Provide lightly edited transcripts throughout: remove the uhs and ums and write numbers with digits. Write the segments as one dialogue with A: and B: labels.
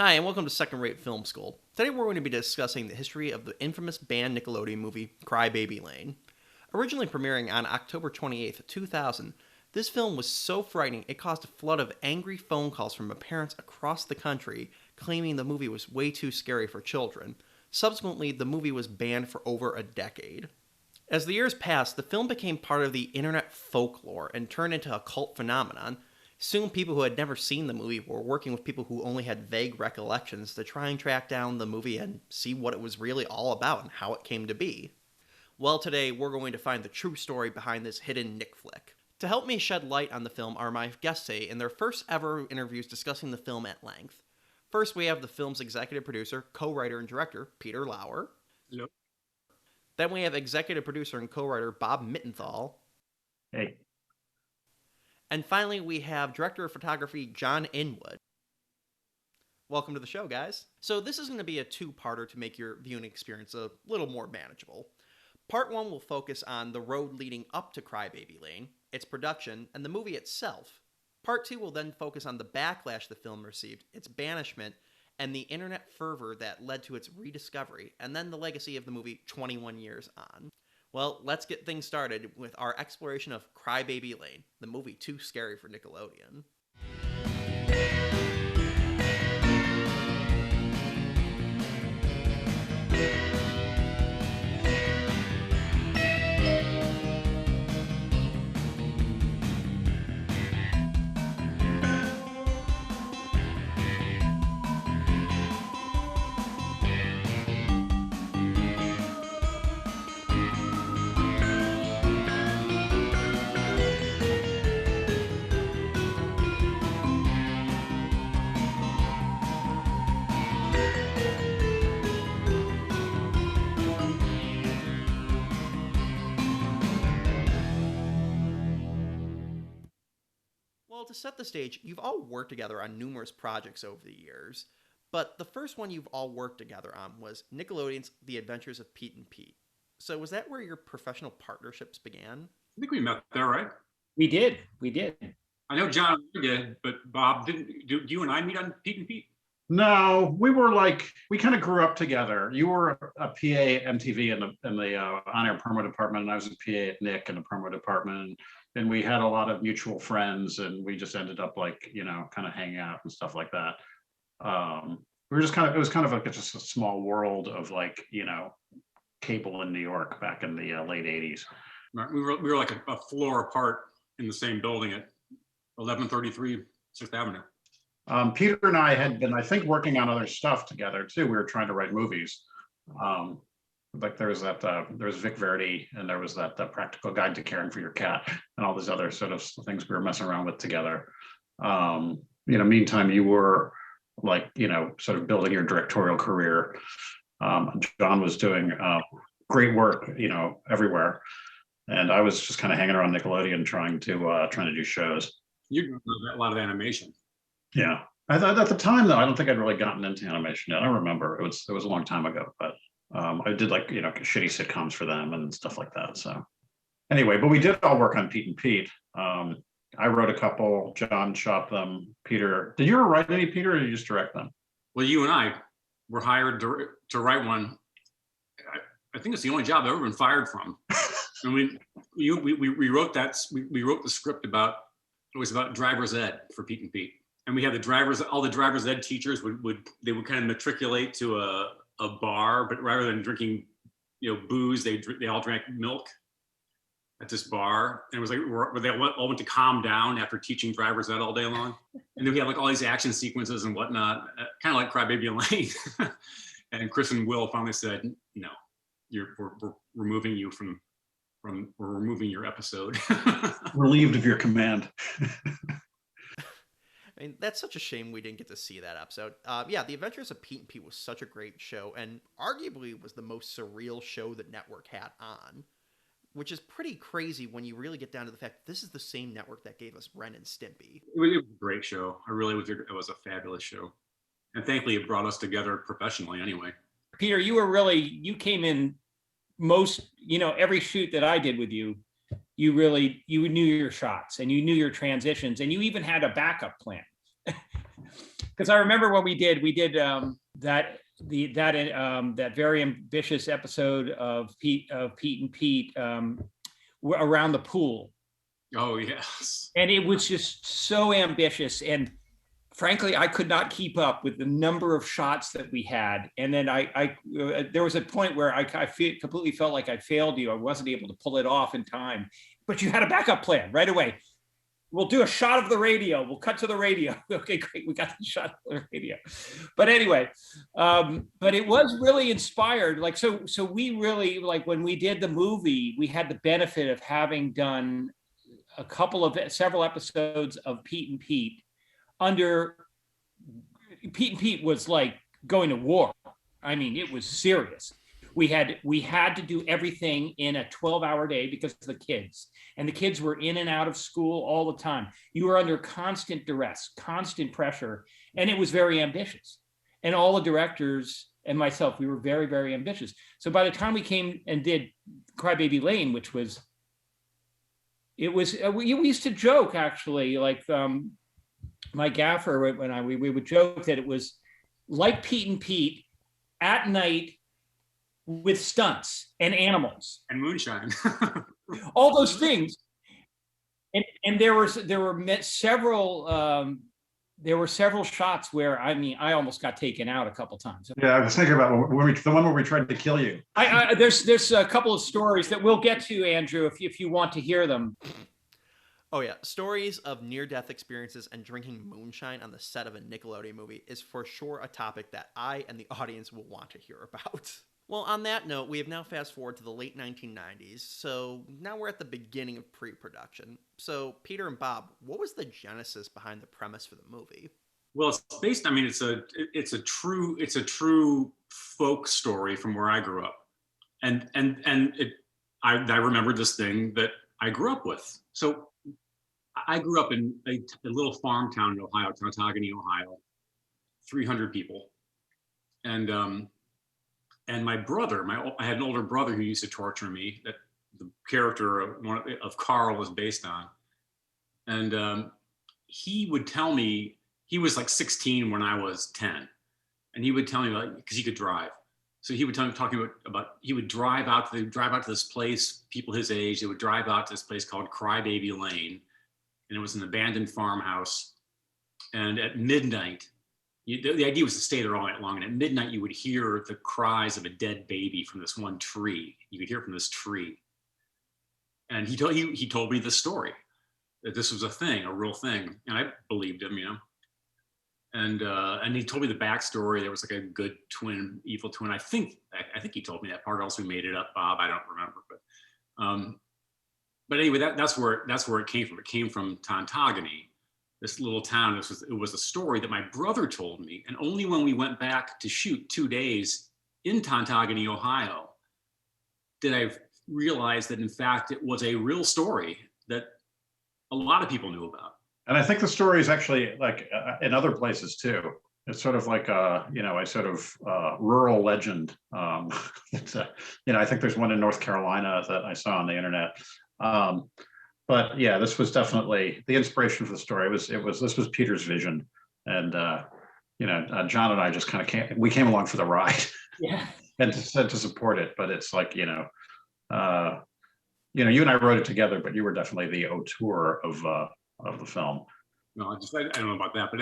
A: Hi, and welcome to Second Rate Film School. Today we're going to be discussing the history of the infamous banned Nickelodeon movie Crybaby Lane. Originally premiering on October 2000, this film was so frightening it caused a flood of angry phone calls from parents across the country claiming the movie was way too scary for children. Subsequently, the movie was banned for over a decade. As the years passed, the film became part of the internet folklore and turned into a cult phenomenon. Soon, people who had never seen the movie were working with people who only had vague recollections to try and track down the movie and see what it was really all about and how it came to be. Well, today we're going to find the true story behind this hidden Nick flick. To help me shed light on the film are my guests today in their first ever interviews discussing the film at length. First, we have the film's executive producer, co-writer, and director, Peter Lauer.
B: Hello.
A: Then we have executive producer and co-writer Bob Mittenthal.
B: Hey.
A: And finally, we have director of photography John Inwood. Welcome to the show, guys. So this is going to be a two-parter to make your viewing experience a little more manageable. Part 1 will focus on the road leading up to Crybaby Lane, its production, and the movie itself. Part 2 will then focus on the backlash the film received, its banishment, and the internet fervor that led to its rediscovery, and then the legacy of the movie 21 years on. Well, let's get things started with our exploration of Crybaby Lane, the movie too scary for Nickelodeon. Well, to set the stage, you've all worked together on numerous projects over the years, but the first one you've all worked together on was Nickelodeon's The Adventures of Pete and Pete. So was that where your professional partnerships began?
B: I think we met there, right?
C: We did.
B: I know John did, but Bob didn't. Do you and I meet on Pete and Pete?
D: No, we kind of grew up together. You were a PA MTV in the on-air promo department, and I was a PA at Nick in the promo department. And we had a lot of mutual friends, and we just ended up kind of hanging out and stuff like that. We were just it was kind of like just a small world of cable in New York back in the late 80s.
B: Right. We were like a floor apart in the same building at 1133 6th Avenue.
D: Peter and I had been, I think, working on other stuff together too. We were trying to write movies. There was Vic Verdi, and there was that Practical Guide to Caring for Your Cat, and all these other sort of things we were messing around with together. Meantime, you were sort of building your directorial career. John was doing great work, everywhere, and I was just kind of hanging around Nickelodeon trying to do shows.
B: You do a lot of animation.
D: Yeah, I thought at the time though, I don't think I'd really gotten into animation yet. I don't remember. It was a long time ago, but I did shitty sitcoms for them and stuff like that. So anyway, but we did all work on Pete and Pete. I wrote a couple. John shot them. Peter, did you ever write any, Peter, or did you just direct them?
B: Well, you and I were hired to write one. I think it's the only job I've ever been fired from. And we wrote that. We wrote the script about driver's ed for Pete and Pete. And we had all the driver's ed teachers would kind of matriculate to a bar, but rather than drinking, booze, they all drank milk at this bar. And it was where they all went to calm down after teaching driver's ed all day long. And then we had all these action sequences and whatnot, kind of like Crybaby Lane. And Chris and Will finally said, "No, we're removing you we're removing your episode."
D: Relieved of your command.
A: I mean, that's such a shame we didn't get to see that episode. The Adventures of Pete and Pete was such a great show, and arguably was the most surreal show the network had on, which is pretty crazy when you really get down to the fact that this is the same network that gave us Ren and Stimpy.
B: It was a great show. It was a fabulous show. And thankfully it brought us together professionally anyway.
C: Peter, you came in every shoot that I did with you, you knew your shots and you knew your transitions, and you even had a backup plan. Because I remember when we did that very ambitious episode of Pete and Pete around the pool.
B: Oh yes.
C: And it was just so ambitious, and frankly, I could not keep up with the number of shots that we had. And then there was a point where I completely felt like I failed you. I wasn't able to pull it off in time, but you had a backup plan right away. We'll do a shot of the radio. We'll cut to the radio. Okay, great. We got the shot of the radio. But anyway, but it was really inspired. Like, so we really, like when we did the movie, we had the benefit of having done several episodes of Pete and Pete. Pete and Pete was like going to war. I mean, it was serious. We had to do everything in a 12-hour day because of the kids. And the kids were in and out of school all the time. You were under constant duress, constant pressure, and it was very ambitious. And all the directors and myself, we were very, very ambitious. So by the time we came and did Crybaby Lane, which was, we used to joke actually, like my gaffer, we would joke that it was like Pete and Pete at night with stunts and animals
B: and moonshine.
C: All those things. And there were several shots where, I mean, I almost got taken out a couple times.
D: Yeah, I was thinking about the one where we tried to kill you.
C: There's a couple of stories that we'll get to, Andrew, if you want to hear them.
A: Oh yeah, stories of near-death experiences and drinking moonshine on the set of a Nickelodeon movie is for sure a topic that I and the audience will want to hear about. Well, on that note, we have now fast forward to the late 1990s, so now we're at the beginning of pre-production. So, Peter and Bob, what was the genesis behind the premise for the movie?
B: Well, it's based. I mean, it's a true folk story from where I grew up, and I remembered this thing that I grew up with. So, I grew up in a little farm town in Ohio, Tontogany, Ohio, 300 people, and my brother, I had an older brother who used to torture me, that the character of Carl was based on. And he would tell me, he was like 16 when I was 10. And he would tell me, like, because he could drive. So he would tell me, talking about he would drive out to this place, people his age, they would drive out to this place called Crybaby Lane. And it was an abandoned farmhouse. And at midnight, the idea was to stay there all night long. And at midnight, you would hear the cries of a dead baby from this one tree. You could hear from this tree. And he told me the story, that this was a thing, a real thing. And I believed him, you know. And he told me the backstory. There was like a good twin, evil twin. I think he told me that part. Also, we made it up, Bob. I don't remember. But anyway, that's where it came from. It came from Tontogany, this little town. It was a story that my brother told me, and only when we went back to shoot 2 days in Tontogany, Ohio, did I realize that in fact it was a real story that a lot of people knew about.
D: And I think the story is actually like in other places too. It's sort of like a sort of rural legend. It's I think there's one in North Carolina that I saw on the internet. But yeah, this was definitely the inspiration for the story. This was Peter's vision, and John and I just kind of came along for the ride,
C: yeah,
D: and to support it. But it's like you and I wrote it together, but you were definitely the auteur of the film.
B: No, I don't know about that, but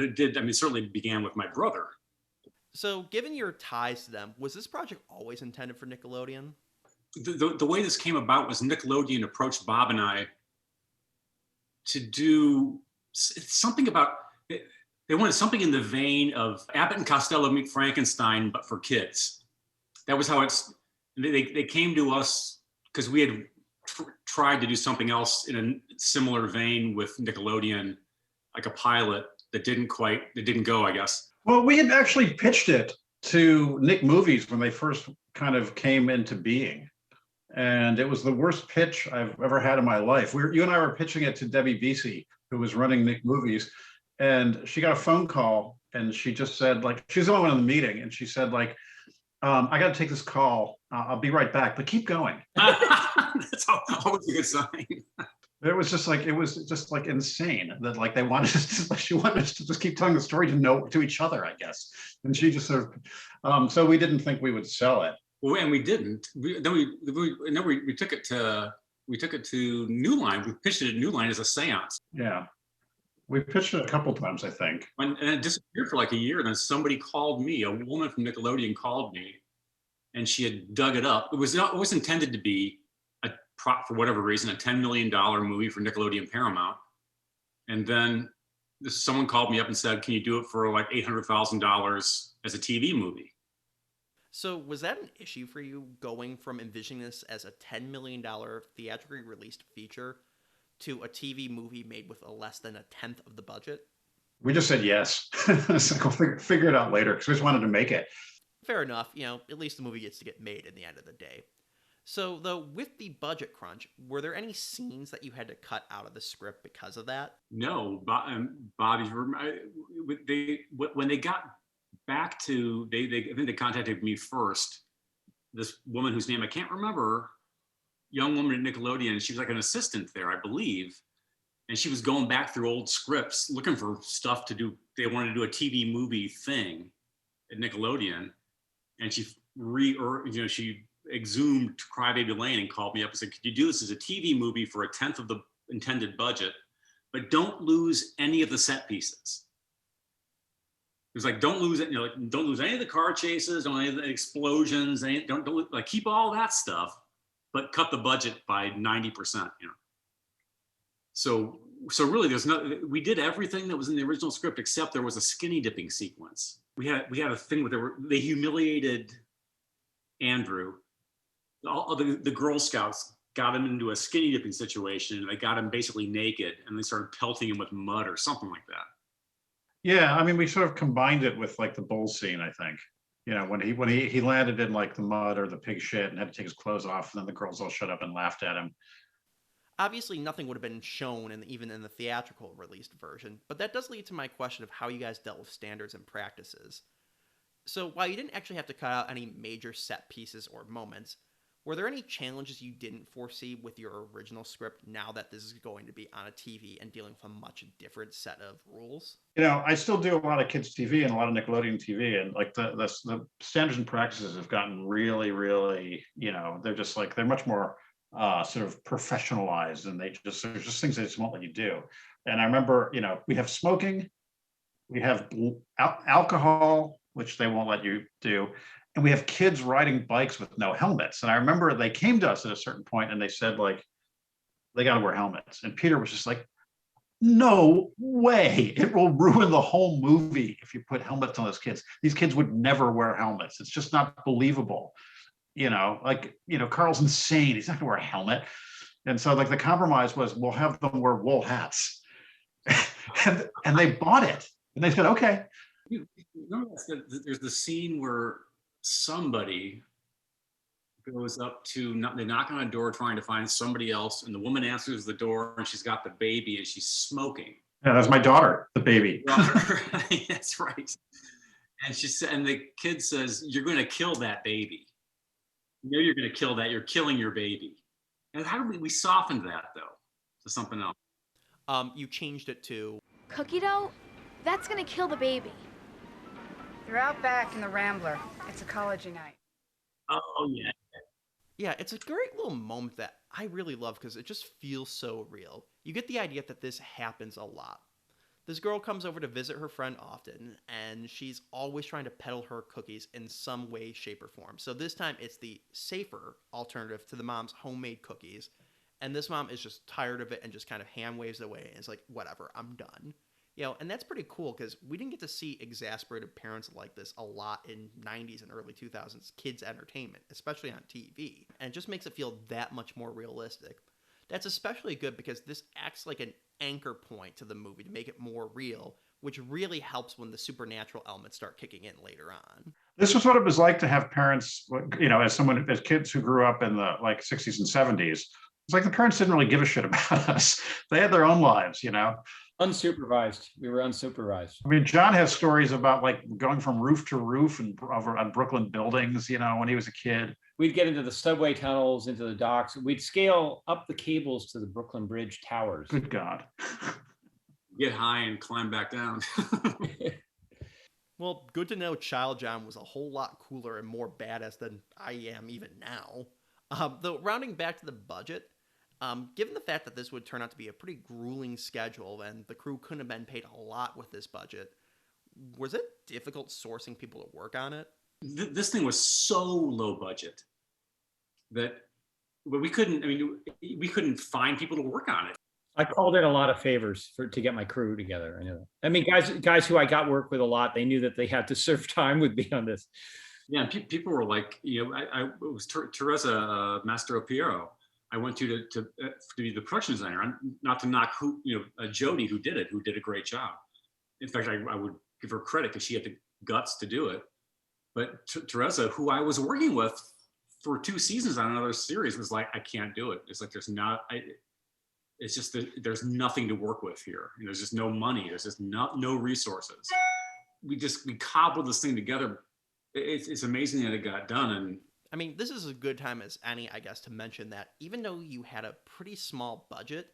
B: it did. I mean, it certainly began with my brother.
A: So, given your ties to them, was this project always intended for Nickelodeon?
B: The way this came about was Nickelodeon approached Bob and I to do something about, they wanted something in the vein of Abbott and Costello Meet Frankenstein, but for kids. That was how they came to us because we had tried to do something else in a similar vein with Nickelodeon, like a pilot that didn't go, I guess.
D: Well, we had actually pitched it to Nick Movies when they first kind of came into being. And it was the worst pitch I've ever had in my life. You and I were pitching it to Debbie Vesey, who was running Nick Movies. And she got a phone call and she just said, like, she was the only one in the meeting. And she said, like, I got to take this call. I'll be right back, but keep going.
B: That's always a good sign.
D: It was just like insane that like they wanted us to, she wanted us to just keep telling the story to each other, I guess. And she just sort of, so we didn't think we would sell it.
B: Well, and we didn't. We took it to New Line. We pitched it at New Line as a seance.
D: Yeah. We pitched it a couple times, I think.
B: And it disappeared for like a year. And then somebody called me, a woman from Nickelodeon called me, and she had dug it up. It was intended to be a prop for whatever reason, a $10 million movie for Nickelodeon Paramount. And then someone called me up and said, "Can you do it for like $800,000 as a TV movie?"
A: So, was that an issue for you going from envisioning this as a $10 million theatrically released feature to a TV movie made with less than a tenth of the budget?
D: We just said yes. So we'll figure it out later because we just wanted to make it.
A: Fair enough, at least the movie gets to get made in the end of the day. So, though, with the budget crunch, were there any scenes that you had to cut out of the script because of that?
B: No, Bobby's. When they got back to, I think they contacted me first. This woman whose name I can't remember, young woman at Nickelodeon. She was like an assistant there, I believe, and she was going back through old scripts looking for stuff to do. They wanted to do a TV movie thing at Nickelodeon, and she she exhumed Crybaby Lane and called me up and said, "Could you do this as a TV movie for a tenth of the intended budget, but don't lose any of the set pieces?" It was like, don't lose it, don't lose any of the car chases, don't any of the explosions, don't like keep all that stuff, but cut the budget by 90%. So really, we did everything that was in the original script except there was a skinny dipping sequence. We had a thing where they humiliated Andrew. All the Girl Scouts got him into a skinny dipping situation, and they got him basically naked, and they started pelting him with mud or something like that.
D: Yeah, I mean, we sort of combined it with like the bull scene, I think. When he landed in like the mud or the pig shit and had to take his clothes off, and then the girls all shut up and laughed at him.
A: Obviously, nothing would have been shown even in the theatrical released version, but that does lead to my question of how you guys dealt with standards and practices. So, while you didn't actually have to cut out any major set pieces or moments, were there any challenges you didn't foresee with your original script now that this is going to be on a TV and dealing with a much different set of rules?
D: I still do a lot of kids TV and a lot of Nickelodeon TV, and like the standards and practices have gotten really, really, they're just like, they're much more sort of professionalized, and there's just things they just won't let you do. And I remember, we have smoking, we have alcohol, which they won't let you do. And we have kids riding bikes with no helmets. And I remember they came to us at a certain point and they said, like, they got to wear helmets. And Peter was just like, no way. It will ruin the whole movie if you put helmets on those kids. These kids would never wear helmets. It's just not believable. Carl's insane. He's not going to wear a helmet. And so like the compromise was, we'll have them wear wool hats. and they bought it. And they said, okay.
B: There's the scene where somebody goes up they knock on a door trying to find somebody else, and the woman answers the door and she's got the baby and she's smoking.
D: Yeah, that's my daughter, the baby.
B: That's right. And the kid says, "You're going to kill that baby. You're going to kill that. You're killing your baby." And how do we softened that though to something else?
A: You changed it to,
E: "Cookie dough? That's gonna kill the baby."
F: They're out back in the Rambler. It's ecology night.
B: Oh yeah.
A: Yeah, it's a great little moment that I really love because it just feels so real. You get the idea that this happens a lot. This girl comes over to visit her friend often, and she's always trying to peddle her cookies in some way, shape, or form. So this time it's the safer alternative to the mom's homemade cookies. And this mom is just tired of it and just kind of hand waves away and is like, whatever, I'm done. And that's pretty cool because we didn't get to see exasperated parents like this a lot in 90s and early 2000s kids entertainment, especially on TV. And it just makes it feel that much more realistic. That's especially good because this acts like an anchor point to the movie to make it more real, which really helps when the supernatural elements start kicking in later on.
D: This was what it was like to have parents, as kids who grew up in the like 60s and 70s. It's like the parents didn't really give a shit about us. They had their own lives,
C: Unsupervised. We were unsupervised.
D: I mean, John has stories about like going from roof to roof and over on Brooklyn buildings, when he was a kid.
C: We'd get into the subway tunnels, into the docks. We'd scale up the cables to the Brooklyn Bridge towers.
D: Good God.
B: Get high and climb back down.
A: Well, good to know Child John was a whole lot cooler and more badass than I am even now. Though, rounding back to the budget, given the fact that this would turn out to be a pretty grueling schedule and the crew couldn't have been paid a lot with this budget, was it difficult sourcing people to work on it?
B: This thing was so low budget that we couldn't find people to work on it.
C: I called in a lot of favors to get my crew together. I know that. I mean, guys who I got work with a lot, they knew that they had to serve time with me on this.
B: Yeah, and people were like, it was Teresa Mastro Piero. I went to be the production designer, not to knock Jody who did a great job. In fact, I would give her credit because she had the guts to do it. But Teresa, who I was working with for 2 seasons on another series, was like, I can't do it. It's like it's just that there's nothing to work with here. There's just no money. There's just no resources. We cobbled this thing together. It's amazing that it got done. And
A: I mean, this is as good time as any, I guess, to mention that even though you had a pretty small budget,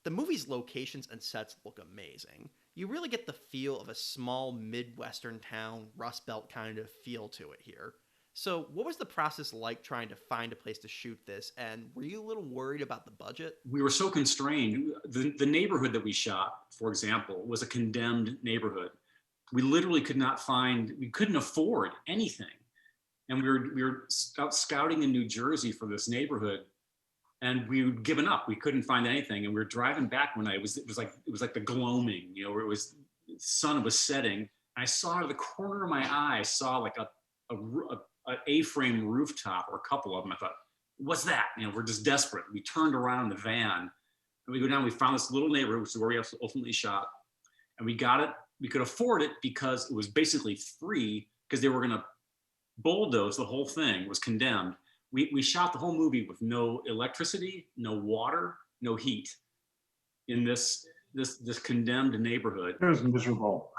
A: the movie's locations and sets look amazing. You really get the feel of a small Midwestern town, Rust Belt kind of feel to it here. So what was the process like trying to find a place to shoot this? And were you a little worried about the budget?
B: We were so constrained. The neighborhood that we shot, for example, was a condemned neighborhood. We literally we couldn't afford anything. And we were out scouting in New Jersey for this neighborhood, and we'd given up. We couldn't find anything. And we were driving back one night. It was like the gloaming, where the sun was setting. And I saw out of the corner of my eye, I saw like an A-frame rooftop, or a couple of them. I thought, what's that? We're just desperate. We turned around in the van and we go down. We found this little neighborhood, which is where we ultimately shot, and we got it. We could afford it because it was basically free, because they were going to bulldoze the whole thing. It was condemned. We shot the whole movie with no electricity, no water, no heat in this condemned neighborhood.
D: It was miserable.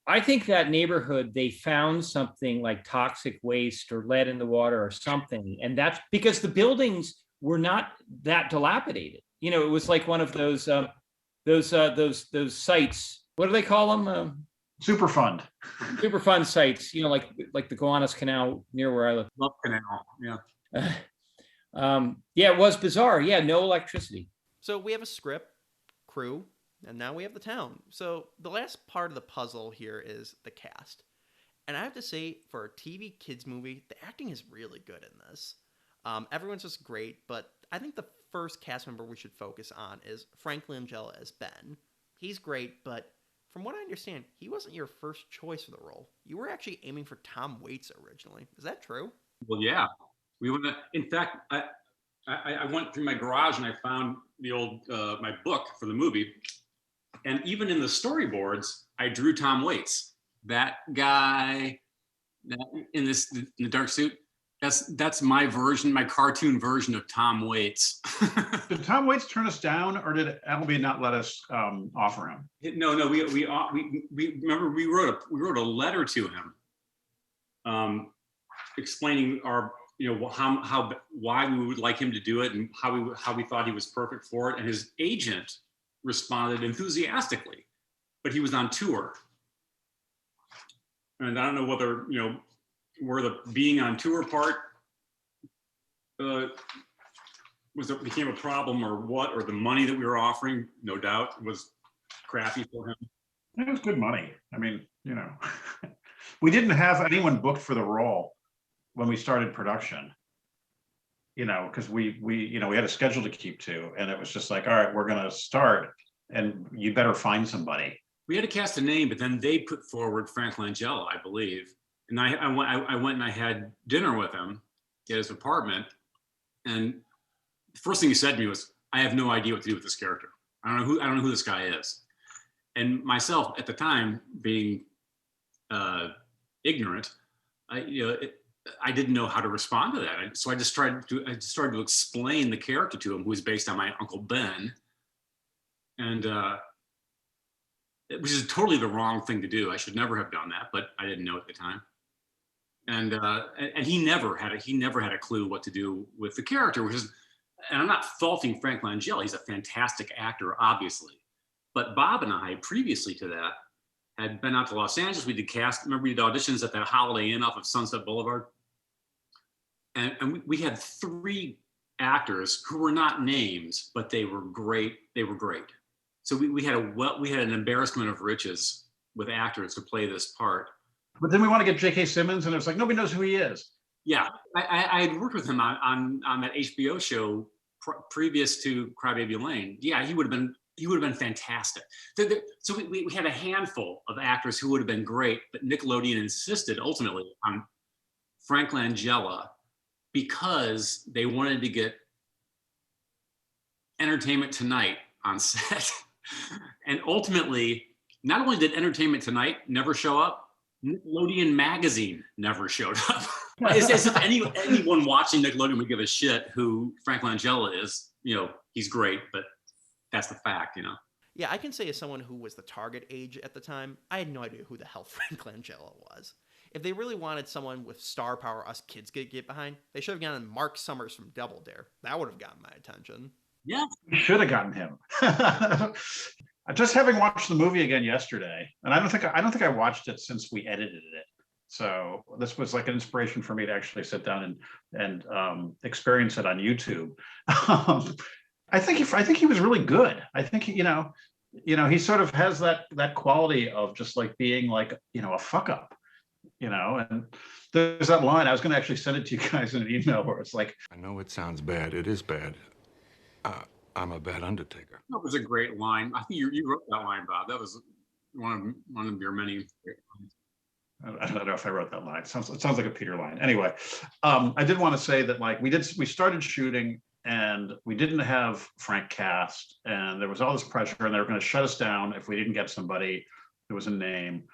C: I think that neighborhood, they found something like toxic waste or lead in the water or something. And that's because the buildings were not that dilapidated. It was like one of those sites. What do they call them?
D: Superfund
C: sites, like the Gowanus Canal near where I live.
B: Love Canal, yeah.
C: Yeah, it was bizarre. Yeah, no electricity.
A: So we have a script, crew, and now we have the town. So the last part of the puzzle here is the cast. And I have to say, for a TV kids movie, the acting is really good in this. Everyone's just great, but I think the first cast member we should focus on is Frank Langella as Ben. He's great, but from what I understand, he wasn't your first choice for the role. You were actually aiming for Tom Waits originally. Is that true?
B: Well, yeah. In fact, I went through my garage and I found the old my book for the movie, and even in the storyboards, I drew Tom Waits, that guy in the dark suit. That's my version, my cartoon version of Tom Waits.
D: Did Tom Waits turn us down, or did Albee not let us offer him?
B: No. We remember we wrote a letter to him, explaining our why we would like him to do it and how we thought he was perfect for it. And his agent responded enthusiastically, but he was on tour, and I don't know whether where the being on tour part became a problem or what, or the money that we were offering, no doubt, was crappy for him.
D: It was good money. I mean, we didn't have anyone booked for the role when we started production, because we had a schedule to keep to, and it was just like, all right, we're going to start, and you better find somebody.
B: We had to cast a name, but then they put forward Frank Langella, I believe. And I went and I had dinner with him at his apartment, and the first thing he said to me was, "I have no idea what to do with this character. I don't know who this guy is." And myself at the time, being ignorant, I didn't know how to respond to that. So I started to explain the character to him, who was based on my Uncle Ben, and which is totally the wrong thing to do. I should never have done that, but I didn't know at the time. And he never had a clue what to do with the character, which is, and I'm not faulting Frank Langella. He's a fantastic actor, obviously. But Bob and I, previously to that, had been out to Los Angeles. We did remember we did auditions at that Holiday Inn off of Sunset Boulevard. And we had 3 actors who were not names, but they were great. They were great. So we had an embarrassment of riches with actors to play this part.
D: But then we want to get J.K. Simmons, and it's like nobody knows who he is.
B: Yeah, I had worked with him on that HBO show previous to Crybaby Lane. Yeah, he would have been fantastic. So we had a handful of actors who would have been great, but Nickelodeon insisted ultimately on Frank Langella because they wanted to get Entertainment Tonight on set. And ultimately, not only did Entertainment Tonight never show up, Nickelodeon magazine never showed up. It's as if anyone watching Nickelodeon would give a shit who Frank Langella is. He's great, but that's the fact,
A: Yeah, I can say as someone who was the target age at the time, I had no idea who the hell Frank Langella was. If they really wanted someone with star power us kids could get behind, they should have gotten Mark Summers from Double Dare. That would have gotten my attention.
B: Yeah.
D: We should have gotten him. Just having watched the movie again yesterday, and I don't think I watched it since we edited it. So this was like an inspiration for me to actually sit down and experience it on YouTube. I think he was really good. I think he sort of has that quality of just like being like a fuck up, And there's that line. I was going to actually send it to you guys in an email where it's like,
G: I know it sounds bad. It is bad. I'm a bad undertaker.
B: That was a great line. I think you wrote that line, Bob. That was one of your many great lines.
D: I don't know if I wrote that line. It sounds like a Peter line. Anyway, I did want to say that like we started shooting and we didn't have Frank cast, and there was all this pressure, and they were going to shut us down if we didn't get somebody who was a name.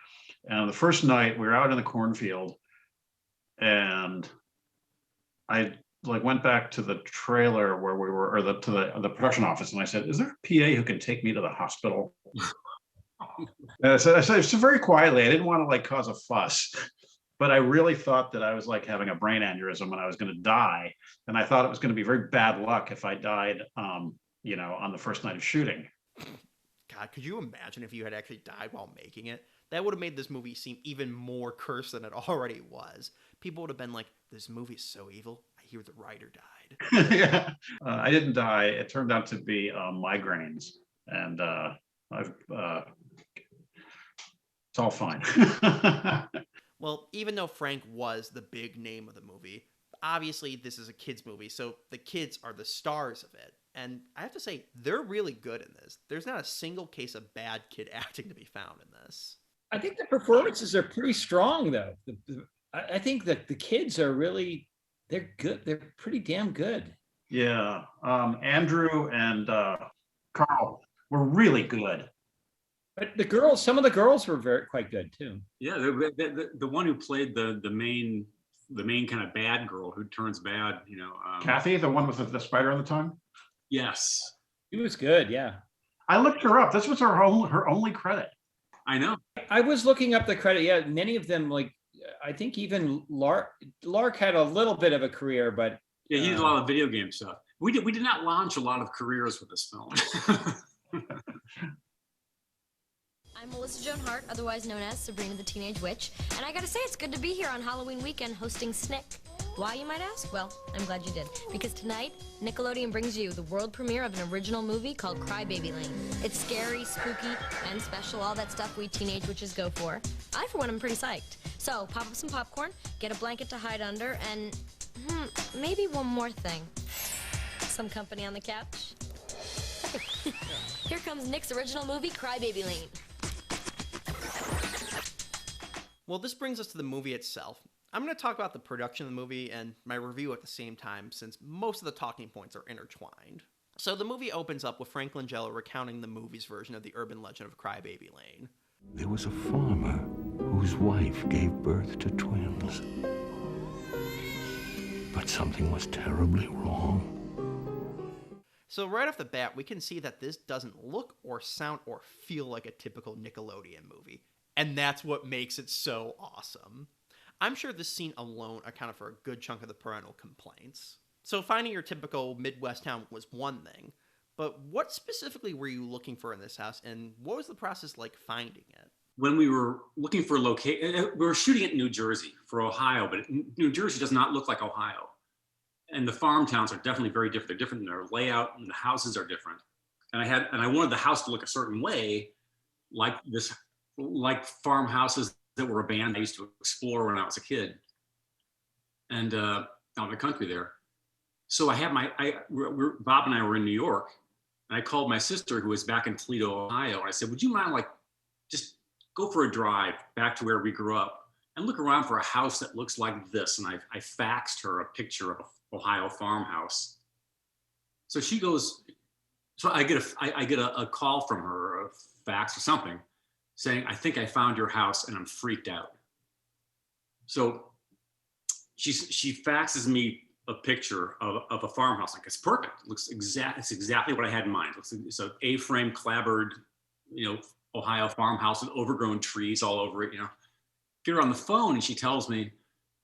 D: And the first night we were out in the cornfield, and I like went back to the trailer where we were, or to the production office, and I said, "Is there a PA who can take me to the hospital?" And I said it's very quietly. I didn't want to like cause a fuss, but I really thought that I was like having a brain aneurysm and I was going to die, and I thought it was going to be very bad luck if I died, on the first night of shooting.
A: God, could you imagine if you had actually died while making it? That would have made this movie seem even more cursed than it already was. People would have been like, "This movie is so evil. I hear the writer died."
D: Yeah, I didn't die. It turned out to be migraines, and it's all fine.
A: Well, even though Frank was the big name of the movie, obviously this is a kids movie, so the kids are the stars of it. And I have to say, they're really good in this. There's not a single case of bad kid acting to be found in this.
C: I think the performances are pretty strong, though. I think that the kids are really, they're good. They're pretty damn good.
D: Yeah, Andrew and Carl were really good.
C: But some of the girls were quite good too.
B: Yeah, the one who played the main kind of bad girl who turns bad,
D: Kathy, the one with the spider on the tongue.
B: Yes,
C: She was good. Yeah,
D: I looked her up. This was her only credit.
B: I know.
C: I was looking up the credit. Yeah, many of them, like I think even Lark had a little bit of a career, but
B: yeah, he did a lot of video game stuff. We did not launch a lot of careers with this film.
H: I'm Melissa Joan Hart, otherwise known as Sabrina the Teenage Witch, and I gotta say it's good to be here on Halloween weekend hosting SNICK. Why, you might ask? Well, I'm glad you did, because tonight, Nickelodeon brings you the world premiere of an original movie called Crybaby Lane. It's scary, spooky, and special, all that stuff we teenage witches go for. I, for one, am pretty psyched. So, pop up some popcorn, get a blanket to hide under, and maybe one more thing. Some company on the couch. Here comes Nick's original movie, Crybaby Lane.
A: Well, this brings us to the movie itself. I'm going to talk about the production of the movie and my review at the same time, since most of the talking points are intertwined. So the movie opens up with Frank Langella recounting the movie's version of the urban legend of Crybaby Lane.
G: There was a farmer whose wife gave birth to twins. But something was terribly wrong.
A: So right off the bat, we can see that this doesn't look or sound or feel like a typical Nickelodeon movie. And that's what makes it so awesome. I'm sure this scene alone accounted for a good chunk of the parental complaints. So finding your typical Midwest town was one thing, but what specifically were you looking for in this house, and what was the process like finding it?
B: When we were looking for location, we were shooting it in New Jersey for Ohio, but New Jersey does not look like Ohio. And the farm towns are definitely very different. They're different in their layout, and the houses are different. And I wanted the house to look a certain way, like farmhouses that were abandoned. I used to explore when I was a kid, and out in the country there. So Bob and I were in New York, and I called my sister who was back in Toledo, Ohio, and I said, "Would you mind just go for a drive back to where we grew up and look around for a house that looks like this?" And I faxed her a picture of an Ohio farmhouse. So she goes. So I get a call from her, a fax or something, saying, "I think I found your house," and I'm freaked out. So she faxes me a picture of a farmhouse. Like, it's perfect. It's exactly what I had in mind. It's an A-frame clapboard, Ohio farmhouse with overgrown trees all over it. Get her on the phone, and she tells me.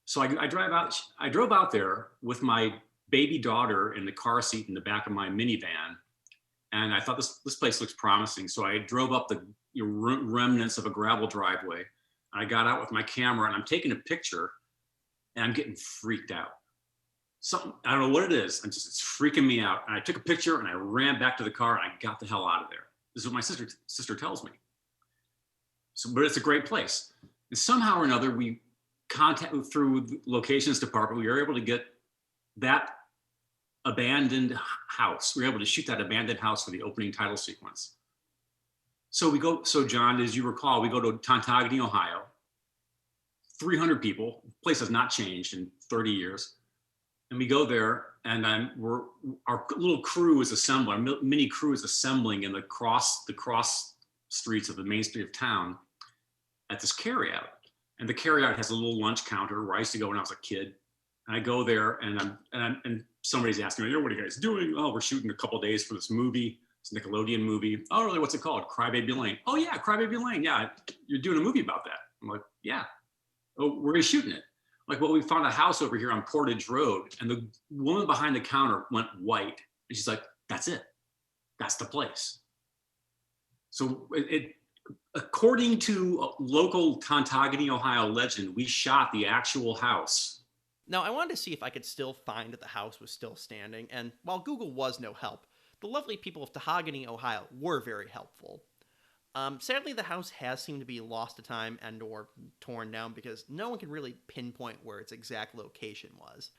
B: So I drive out. I drove out there with my baby daughter in the car seat in the back of my minivan, and I thought this place looks promising. So I drove up the remnants of a gravel driveway. I got out with my camera, and I'm taking a picture, and I'm getting freaked out. I don't know what it is. It's freaking me out. And I took a picture, and I ran back to the car, and I got the hell out of there. This is what my sister tells me. But it's a great place. And somehow or another, we contacted through the locations department. We were able to get that abandoned house. We were able to shoot that abandoned house for the opening title sequence. So John, as you recall, we go to Tontogany, Ohio. 300 people. The place has not changed in 30 years. And we go there, and our little crew is assembling. Our mini crew is assembling in the cross streets of the main street of town at this carryout. And the carryout has a little lunch counter where I used to go when I was a kid. And I go there, and somebody's asking me, "What are you guys doing?" "Oh, we're shooting a couple of days for this movie. It's a Nickelodeon movie." "Oh, really? What's it called?" "Crybaby Lane." "Oh, yeah, Crybaby Lane. Yeah, you're doing a movie about that." I'm like, "Yeah." "Oh, where are you shooting it?" Like, "Well, we found a house over here on Portage Road." And the woman behind the counter went white. And she's like, "That's it. That's the place." So according to local Tontogany, Ohio legend, we shot the actual house.
A: Now, I wanted to see if I could still find that the house was still standing, and while Google was no help, the lovely people of Tontogany, Ohio were very helpful. Sadly, the house has seemed to be lost to time and or torn down because no one can really pinpoint where its exact location was.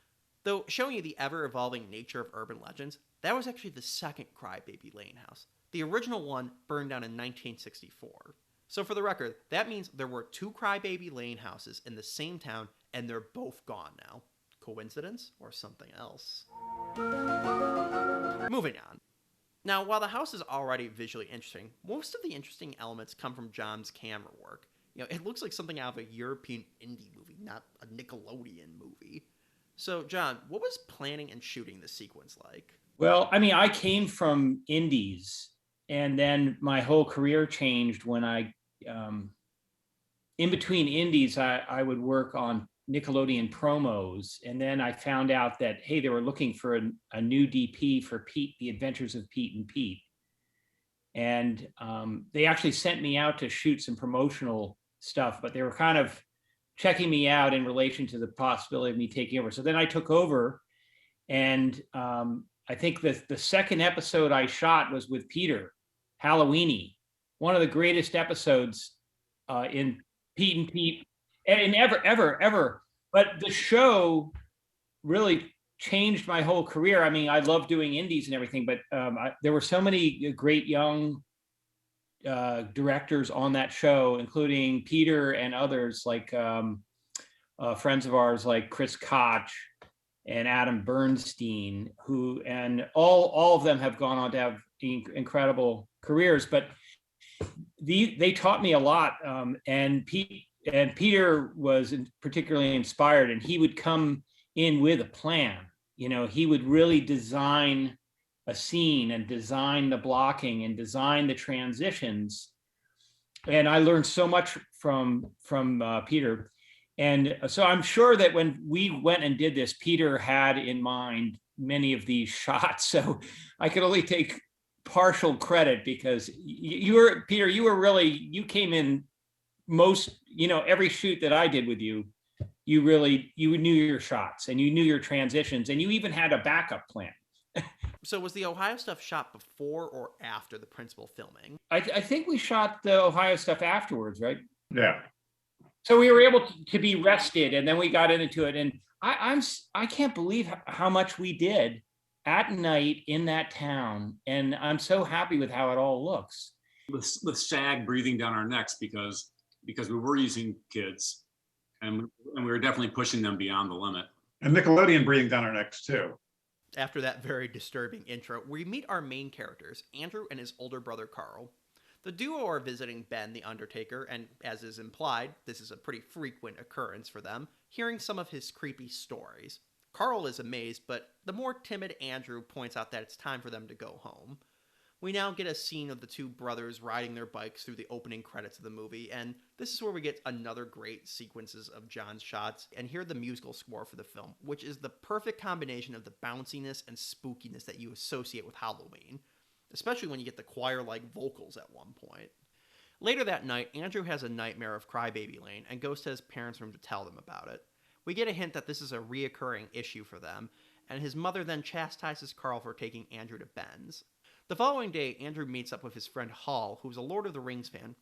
A: Though, showing you the ever-evolving nature of urban legends, that was actually the second Crybaby Lane house. The original one burned down in 1964. So for the record, that means there were two Crybaby Lane houses in the same town, and they're both gone now. Coincidence or something else? Moving on. Now, while the house is already visually interesting, most of the interesting elements come from John's camera work. It looks like something out of a European indie movie, not a Nickelodeon movie. So, John, what was planning and shooting this sequence like?
C: Well, I mean, I came from indies, and then my whole career changed when in between indies, I would work on Nickelodeon promos. And then I found out that, hey, they were looking for a new DP for Pete, The Adventures of Pete and Pete. And they actually sent me out to shoot some promotional stuff, but they were kind of checking me out in relation to the possibility of me taking over. So then I took over, and I think the second episode I shot was with Peter, Halloweeny, one of the greatest episodes in Pete and Pete and ever. But the show really changed my whole career. I mean, I love doing indies and everything, but there were so many great young directors on that show, including Peter and others like friends of ours like Chris Koch and Adam Bernstein, and all of them have gone on to have incredible careers. But they taught me a lot, and Peter was particularly inspired, and he would come in with a plan. He would really design a scene and design the blocking and design the transitions. And I learned so much from Peter. And so I'm sure that when we went and did this, Peter had in mind many of these shots. So I could only take partial credit because you were, Peter, you came in most, every shoot that I did with you, you knew your shots and you knew your transitions and you even had a backup plan.
A: So was the Ohio stuff shot before or after the principal filming?
C: I think we shot the Ohio stuff afterwards, right?
D: Yeah.
C: So we were able to be rested, and then we got into it. And I can't believe how much we did at night in that town, and I'm so happy with how it all looks.
B: With SAG breathing down our necks because we were using kids, and we were definitely pushing them beyond the limit.
D: And Nickelodeon breathing down our necks too.
A: After that very disturbing intro, we meet our main characters, Andrew and his older brother Carl. The duo are visiting Ben the Undertaker, and as is implied, this is a pretty frequent occurrence for them, hearing some of his creepy stories. Carl is amazed, but the more timid Andrew points out that it's time for them to go home. We now get a scene of the two brothers riding their bikes through the opening credits of the movie, and this is where we get another great sequences of John's shots and hear the musical score for the film, which is the perfect combination of the bounciness and spookiness that you associate with Halloween, especially when you get the choir-like vocals at one point. Later that night, Andrew has a nightmare of Crybaby Lane and goes to his parents' room to tell them about it. We get a hint that this is a reoccurring issue for them, and his mother then chastises Carl for taking Andrew to Ben's. The following day, Andrew meets up with his friend Hall, who's a Lord of the Rings fan,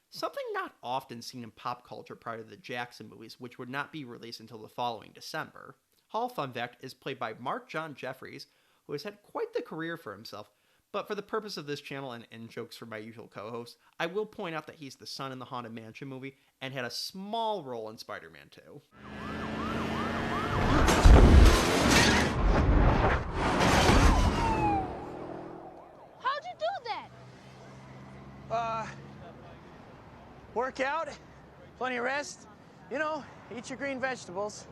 A: something not often seen in pop culture prior to the Jackson movies, which would not be released until the following December. Hall, fun fact, is played by Mark John Jeffries, who has had quite the career for himself, but for the purpose of this channel and in jokes for my usual co-host, I will point out that he's the son in the Haunted Mansion movie and had a small role in Spider-Man 2.
I: Work out, plenty of rest, eat your green vegetables.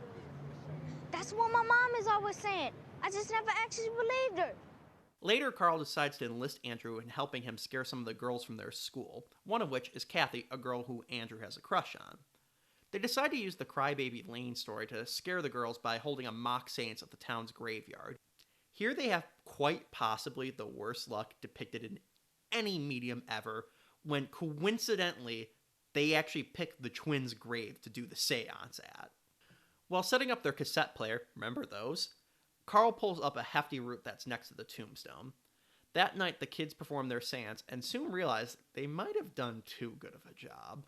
E: That's what my mom is always saying. I just never actually believed her.
A: Later, Carl decides to enlist Andrew in helping him scare some of the girls from their school, one of which is Kathy, a girl who Andrew has a crush on. They decide to use the Crybaby Lane story to scare the girls by holding a mock seance at the town's graveyard. Here they have quite possibly the worst luck depicted in any medium ever, when coincidentally, they actually pick the twins' grave to do the seance at. While setting up their cassette player, remember those? Carl pulls up a hefty root that's next to the tombstone. That night, the kids perform their seance and soon realize they might have done too good of a job.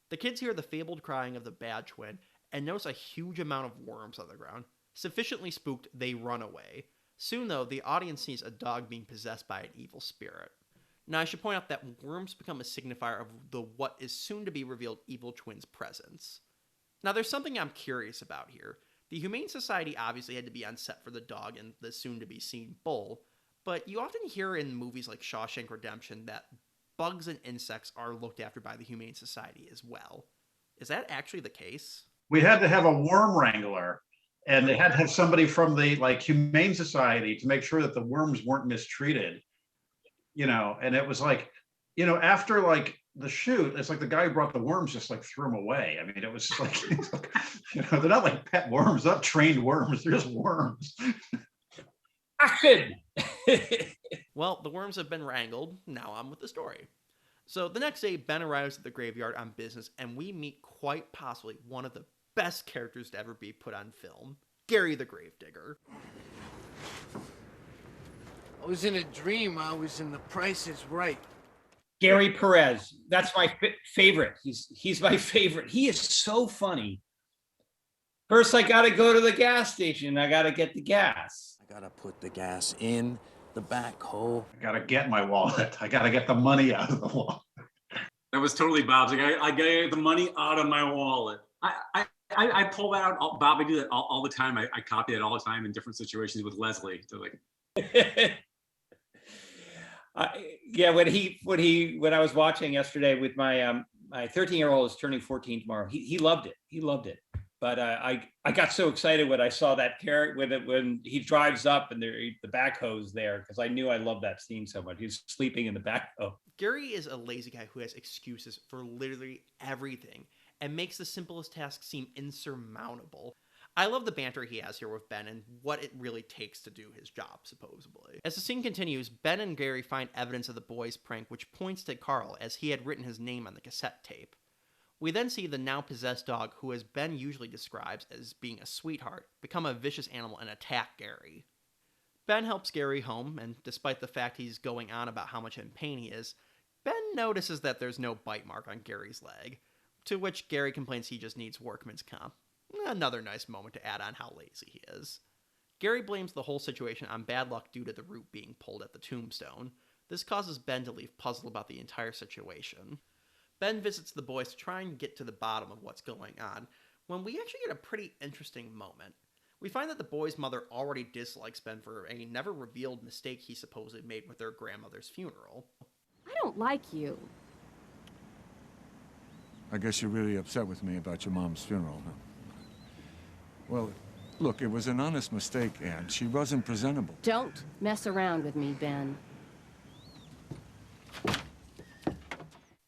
A: The kids hear the fabled crying of the bad twin and notice a huge amount of worms on the ground. Sufficiently spooked, they run away. Soon, though, the audience sees a dog being possessed by an evil spirit. Now, I should point out that worms become a signifier of the what is soon to be revealed evil twin's presence. Now, there's something I'm curious about here. The Humane Society obviously had to be on set for the dog and the soon-to-be-seen bull, but you often hear in movies like Shawshank Redemption that bugs and insects are looked after by the Humane Society as well. Is that actually the case?
D: We had to have a worm wrangler, and they had to have somebody from the Humane Society to make sure that the worms weren't mistreated. And it was after the shoot, it's like the guy who brought the worms just threw them away. I mean, it was they're not like pet worms, not trained worms, they're just worms.
C: Action!
A: Well, the worms have been wrangled. Now on with the story. So the next day, Ben arrives at the graveyard on business, and we meet quite possibly one of the best characters to ever be put on film, Gary the Gravedigger.
I: I was in a dream. I was in The Price is Right.
C: Gary Perez. That's my favorite. He's my favorite. He is so funny. First, I got to go to the gas station. I got to get the gas.
I: I got to put the gas in the back hole.
D: I got to get my wallet. I got to get the money out of the wallet.
B: That was totally Bob's. I got to get the money out of my wallet. I pull that out. Bob, I do that all the time. I copy it all the time in different situations with Leslie. So
C: when I was watching yesterday with my my 13-year-old is turning 14 tomorrow. He loved it. But I got so excited when I saw that character when he drives up and the backhoe's there, because I knew I loved that scene so much. He's sleeping in the backhoe.
A: Gary is a lazy guy who has excuses for literally everything and makes the simplest tasks seem insurmountable. I love the banter he has here with Ben and what it really takes to do his job, supposedly. As the scene continues, Ben and Gary find evidence of the boys' prank, which points to Carl, as he had written his name on the cassette tape. We then see the now possessed dog, who as Ben usually describes as being a sweetheart, become a vicious animal and attack Gary. Ben helps Gary home, and despite the fact he's going on about how much in pain he is, Ben notices that there's no bite mark on Gary's leg, to which Gary complains he just needs workman's comp. Another nice moment to add on how lazy he is. Gary blames the whole situation on bad luck due to the root being pulled at the tombstone. This causes Ben to leave puzzled about the entire situation. Ben visits the boys to try and get to the bottom of what's going on, when we actually get a pretty interesting moment. We find that the boy's mother already dislikes Ben for a never-revealed mistake he supposedly made with their grandmother's funeral.
J: I don't like you.
K: I guess you're really upset with me about your mom's funeral, huh? Well, look, it was an honest mistake, Anne. She wasn't presentable.
J: Don't mess around with me, Ben.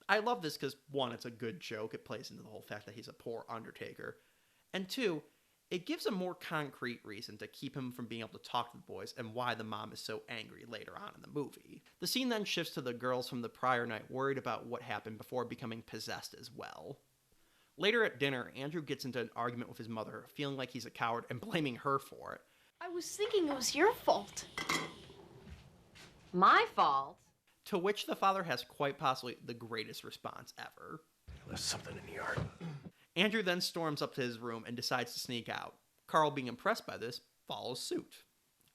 A: I love this because, one, it's a good joke. It plays into the whole fact that he's a poor undertaker. And two, it gives a more concrete reason to keep him from being able to talk to the boys and why the mom is so angry later on in the movie. The scene then shifts to the girls from the prior night worried about what happened before becoming possessed as well. Later at dinner, Andrew gets into an argument with his mother, feeling like he's a coward and blaming her for it.
L: I was thinking it was your fault.
J: My fault?
A: To which the father has quite possibly the greatest response ever.
I: Left something in the yard.
A: Andrew then storms up to his room and decides to sneak out. Carl, being impressed by this, follows suit.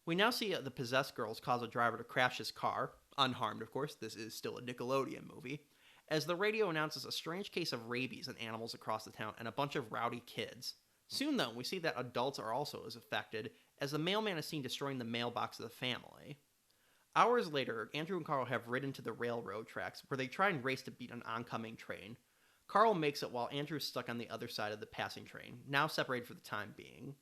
A: We now see the possessed girls cause a driver to crash his car, unharmed of course, this is still a Nickelodeon movie, as the radio announces a strange case of rabies in animals across the town and a bunch of rowdy kids. Soon though, we see that adults are also as affected, as the mailman is seen destroying the mailbox of the family. Hours later, Andrew and Carl have ridden to the railroad tracks, where they try and race to beat an oncoming train. Carl makes it while Andrew's stuck on the other side of the passing train, now separated for the time being.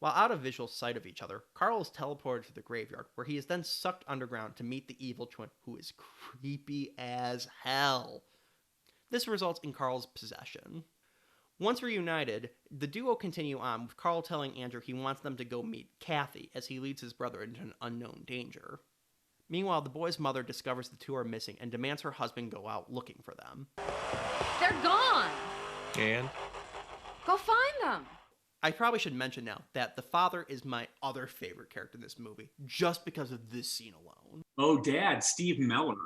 A: While out of visual sight of each other, Carl is teleported to the graveyard, where he is then sucked underground to meet the evil twin, who is creepy as hell. This results in Carl's possession. Once reunited, the duo continue on, with Carl telling Andrew he wants them to go meet Kathy, as he leads his brother into an unknown danger. Meanwhile, the boy's mother discovers the two are missing and demands her husband go out looking for them.
J: They're gone!
I: And?
J: Go find them!
A: I probably should mention now that the father is my other favorite character in this movie, just because of this scene alone.
B: Oh, Dad, Steve Meller.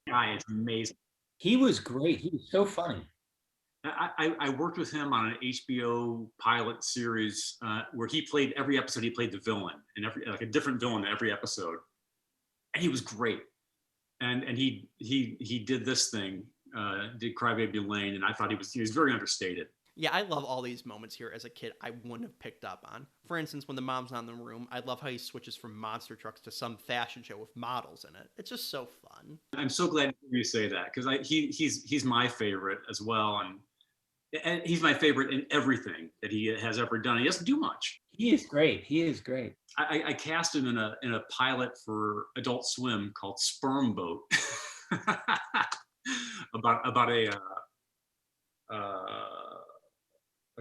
B: Guy is amazing.
C: He was great. He was so funny.
B: I worked with him on an HBO pilot series where he played every episode. He played the villain, and like a different villain every episode, and he was great. And he did this thing, did Crybaby Lane, and I thought he was very understated.
A: Yeah, I love all these moments here as a kid I wouldn't have picked up on. For instance, when the mom's not in the room, I love how he switches from monster trucks to some fashion show with models in it. It's just so fun.
B: I'm so glad you say that, because he's my favorite as well, and he's my favorite in everything that he has ever done. He doesn't do much.
C: He is great. He is great.
B: I cast him in a pilot for Adult Swim called Sperm Boat, about a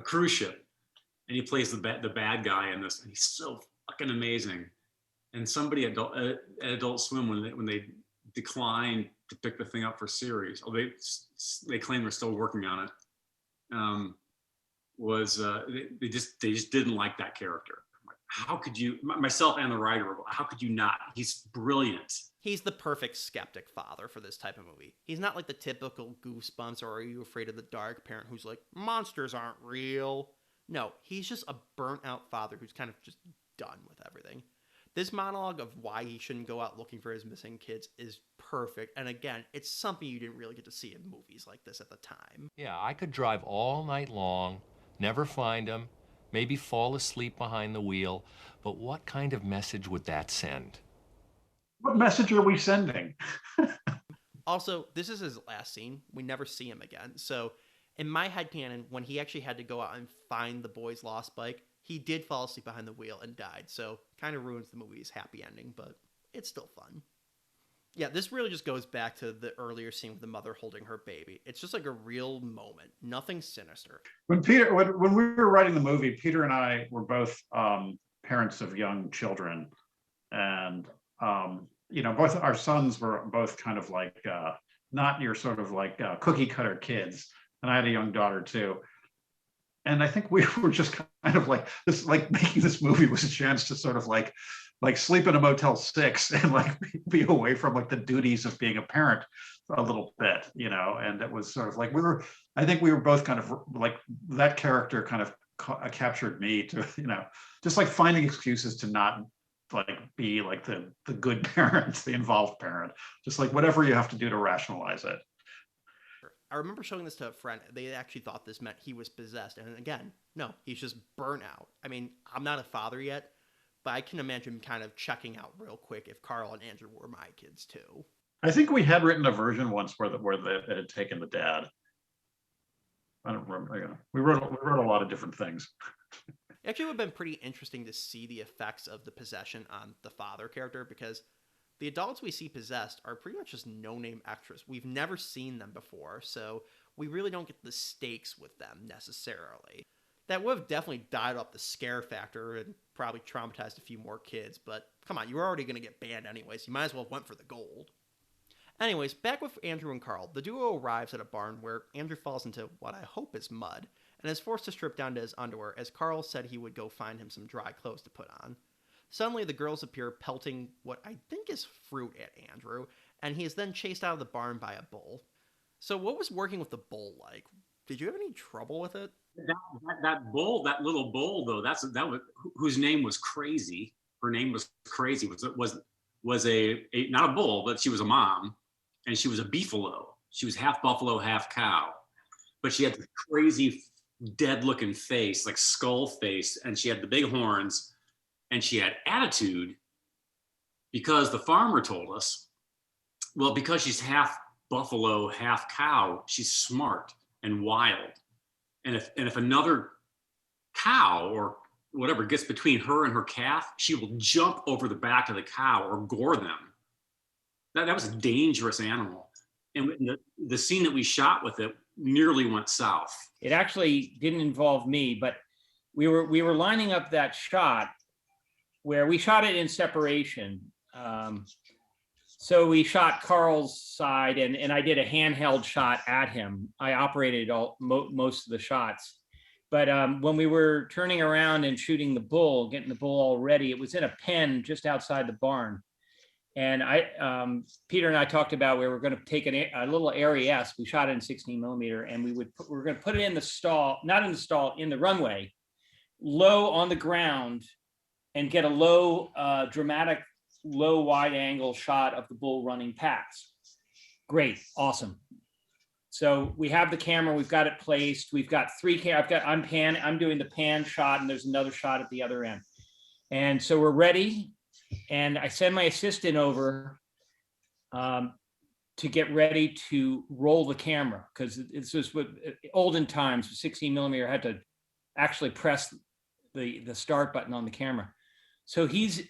B: cruise ship, and he plays the bad guy in this, and he's so fucking amazing. And somebody at Adult Swim, when they declined to pick the thing up for series, they claim they're still working on it. They just didn't like that character. How could you, myself and the writer, how could you not? He's brilliant.
A: He's the perfect skeptic father for this type of movie. He's not like the typical Goosebumps or Are You Afraid of the Dark parent who's like, monsters aren't real. No, he's just a burnt out father who's kind of just done with everything. This monologue of why he shouldn't go out looking for his missing kids is perfect. And again, it's something you didn't really get to see in movies like this at the time.
M: Yeah, I could drive all night long, never find them, maybe fall asleep behind the wheel, but what kind of message would that send?
D: What message are we sending?
A: Also, this is his last scene. We never see him again. So In my headcanon, when he actually had to go out and find the boy's lost bike, he did fall asleep behind the wheel and died, so kind of ruins the movie's happy ending, but it's still fun. Yeah, this really just goes back to the earlier scene with the mother holding her baby. It's just like a real moment, nothing sinister.
D: When we were writing the movie, Peter and I were both parents of young children, and both our sons were both kind of like not your sort of like cookie cutter kids, and I had a young daughter too. And I think we were just kind of like this, like making this movie was a chance to sort of like sleep in a Motel 6 and like be away from like the duties of being a parent a little bit, and it was sort of like I think we were both kind of like that character kind of captured me to, just like finding excuses to not like be like the good parent, the involved parent, just like whatever you have to do to rationalize it.
A: I remember showing this to a friend. They actually thought this meant he was possessed. And again, no, he's just burnt out. I mean, I'm not a father yet, but I can imagine kind of checking out real quick if Carl and Andrew were my kids too.
D: I think we had written a version once where it had taken the dad. I don't remember. We wrote a lot of different things.
A: It actually would have been pretty interesting to see the effects of the possession on the father character, because the adults we see possessed are pretty much just no-name extras. We've never seen them before, so we really don't get the stakes with them necessarily. That would have definitely dialed up the scare factor and probably traumatized a few more kids, but come on, you were already going to get banned anyways. You might as well have went for the gold. Anyways, back with Andrew and Carl, the duo arrives at a barn where Andrew falls into what I hope is mud and is forced to strip down to his underwear, as Carl said he would go find him some dry clothes to put on. Suddenly, the girls appear pelting what I think is fruit at Andrew, and he is then chased out of the barn by a bull. So what was working with the bull like? Did you have any trouble with it?
B: That bull, that little bull though, that was whose name was Crazy. Her name was Crazy. Was a not a bull, but she was a mom, and she was a beefalo. She was half buffalo, half cow, but she had this crazy, dead-looking face, like skull face, and she had the big horns. And she had attitude because the farmer told us, well, because she's half buffalo, half cow, she's smart and wild. And if another cow or whatever gets between her and her calf, she will jump over the back of the cow or gore them. That was a dangerous animal. And the scene that we shot with it nearly went south.
C: It actually didn't involve me, but we were lining up that shot where we shot it in separation. So we shot Carl's side, and I did a handheld shot at him. I operated most of the shots. But when we were turning around and shooting the bull, getting the bull all ready, it was in a pen just outside the barn. And Peter and I talked about where we're going to take a little ARES. We shot it in 16 millimeter, and we're going to put it in the stall, not in the stall, in the runway, low on the ground, and get a low, dramatic, low wide angle shot of the bull running past. Great, awesome. So we have the camera, we've got it placed. We've got I'm doing the pan shot, and there's another shot at the other end. And so we're ready. And I send my assistant over to get ready to roll the camera, because it's just what olden times, 16 millimeter, had to actually press the start button on the camera. So he's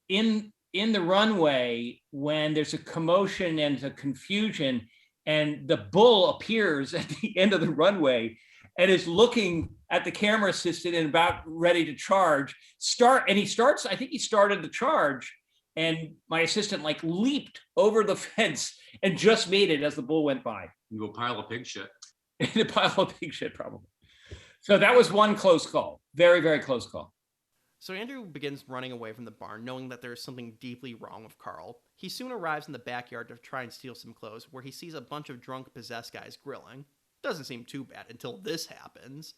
C: in the runway when there's a commotion and a confusion, and the bull appears at the end of the runway and is looking at the camera assistant and about ready to charge. I think he started the charge, and my assistant like leaped over the fence and just made it as the bull went by.
B: Into a pile of pig shit.
C: In a pile of pig shit, probably. So that was one close call. Very, very close call.
A: So Andrew begins running away from the barn, knowing that there is something deeply wrong with Carl. He soon arrives in the backyard to try and steal some clothes, where he sees a bunch of drunk, possessed guys grilling. Doesn't seem too bad until this happens.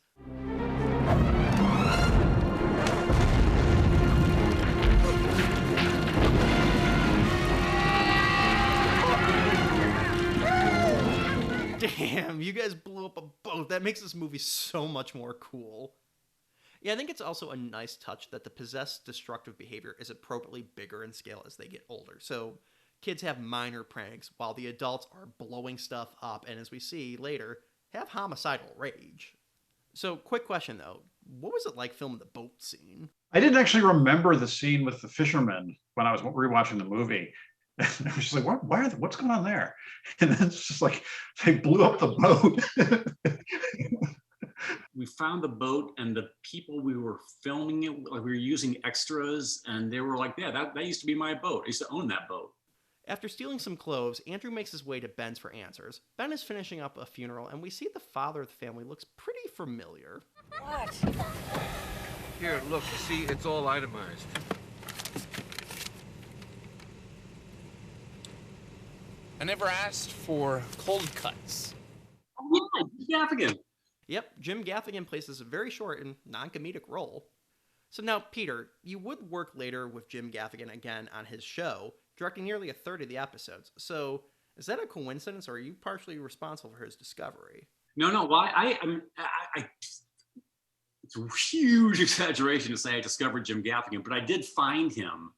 A: Damn, you guys blew up a boat. That makes this movie so much more cool. Yeah, I think it's also a nice touch that the possessed destructive behavior is appropriately bigger in scale as they get older. So kids have minor pranks while the adults are blowing stuff up, and as we see later, have homicidal rage. So, quick question though. What was it like filming the boat scene?
D: I didn't actually remember the scene with the fishermen when I was rewatching the movie. I was just like, what's going on there? And then it's just like they blew up the boat.
B: We found the boat and the people we were filming it, like we were using extras, and they were like, yeah, that used to be my boat. I used to own that boat.
A: After stealing some clothes, Andrew makes his way to Ben's for answers. Ben is finishing up a funeral, and we see the father of the family looks pretty familiar.
N: What? Here, look, see, it's all itemized.
O: I never asked for cold cuts.
B: Oh, yeah, Gaffigan.
A: Yep, Jim Gaffigan plays this very short and non-comedic role. So now, Peter, you would work later with Jim Gaffigan again on his show, directing nearly a third of the episodes. So is that a coincidence, or are you partially responsible for his discovery?
B: No. Why? It's a huge exaggeration to say I discovered Jim Gaffigan, but I did find him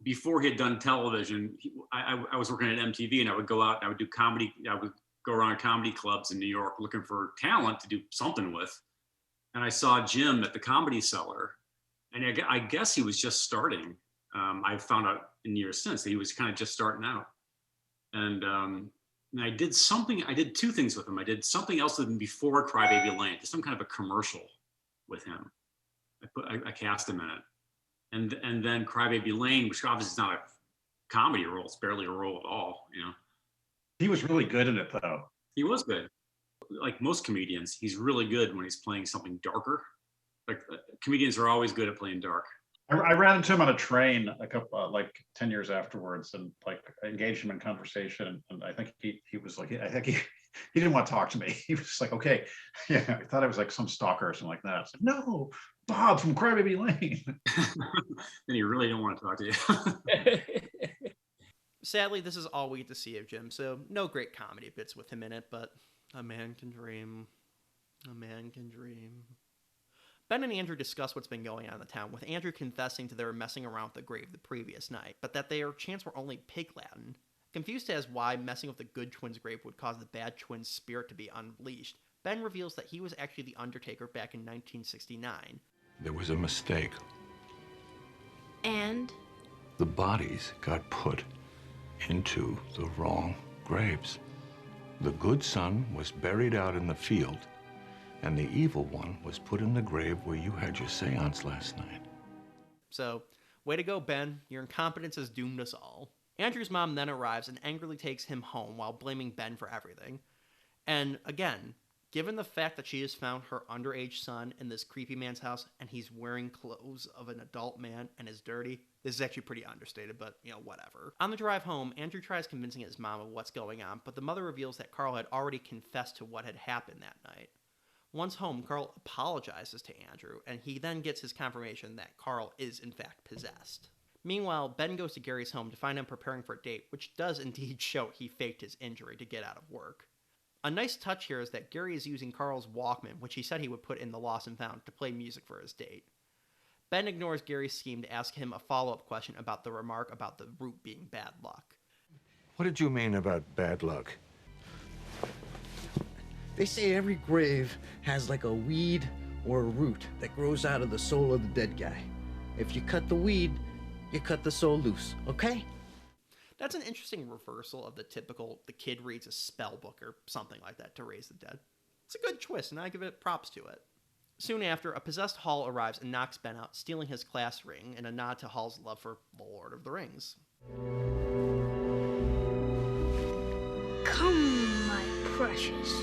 B: before he had done television. I was working at MTV, and I would go out and I would do comedy. I would go around comedy clubs in New York looking for talent to do something with. And I saw Jim at the Comedy Cellar, and I guess he was just starting. I found out in years since that he was kind of just starting out. And I did two things with him. I did something else with him before Crybaby Lane, just some kind of a commercial with him. I cast him in it. And then Crybaby Lane, which obviously is not a comedy role, it's barely a role at all, you know.
D: He was really good in it, though.
B: He was good. Like most comedians, he's really good when he's playing something darker. Like comedians are always good at playing dark.
D: I ran into him on a train a couple, like 10 years afterwards, and like engaged him in conversation. And I think he was like, I think he didn't want to talk to me. He was just like, okay, yeah. I thought I was like some stalker or something like that. I said, no, Bob from Crybaby Lane.
B: Then you really don't want to talk to you.
A: Sadly, this is all we get to see of Jim, so no great comedy bits with him in it, but a man can dream. A man can dream. Ben and Andrew discuss what's been going on in the town, with Andrew confessing to they were messing around with the grave the previous night, but that their chants were only pig Latin. Confused as why messing with the good twins' grave would cause the bad twins' spirit to be unleashed, Ben reveals that he was actually the Undertaker back in 1969.
G: There was a mistake.
L: And?
G: The bodies got put into the wrong graves. The good son was buried out in the field, and the evil one was put in the grave where you had your seance last night.
A: So, way to go, Ben. Your incompetence has doomed us all. Andrew's mom then arrives and angrily takes him home while blaming Ben for everything. And again, given the fact that she has found her underage son in this creepy man's house and he's wearing clothes of an adult man and is dirty, this is actually pretty understated, but, whatever. On the drive home, Andrew tries convincing his mom of what's going on, but the mother reveals that Carl had already confessed to what had happened that night. Once home, Carl apologizes to Andrew, and he then gets his confirmation that Carl is in fact possessed. Meanwhile, Ben goes to Gary's home to find him preparing for a date, which does indeed show he faked his injury to get out of work. A nice touch here is that Gary is using Carl's Walkman, which he said he would put in the Lost and Found, to play music for his date. Ben ignores Gary's scheme to ask him a follow-up question about the remark about the root being bad luck.
K: What did you mean about bad luck?
P: They say every grave has like a weed or a root that grows out of the soul of the dead guy. If you cut the weed, you cut the soul loose, okay?
A: That's an interesting reversal of the typical, the kid reads a spell book or something like that to raise the dead. It's a good twist, and I give it props to it. Soon after, a possessed Hall arrives and knocks Ben out, stealing his class ring in a nod to Hall's love for The Lord of the Rings.
E: Come, my precious.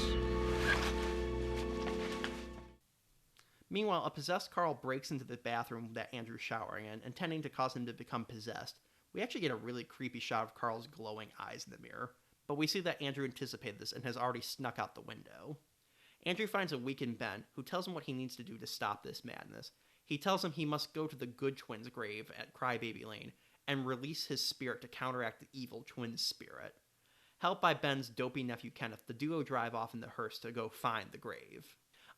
A: Meanwhile, a possessed Carl breaks into the bathroom that Andrew's showering in, intending to cause him to become possessed. We actually get a really creepy shot of Carl's glowing eyes in the mirror, but we see that Andrew anticipated this and has already snuck out the window. Andrew finds a weakened Ben, who tells him what he needs to do to stop this madness. He tells him he must go to the good twins' grave at Crybaby Lane and release his spirit to counteract the evil twins' spirit. Helped by Ben's dopey nephew Kenneth, the duo drive off in the hearse to go find the grave.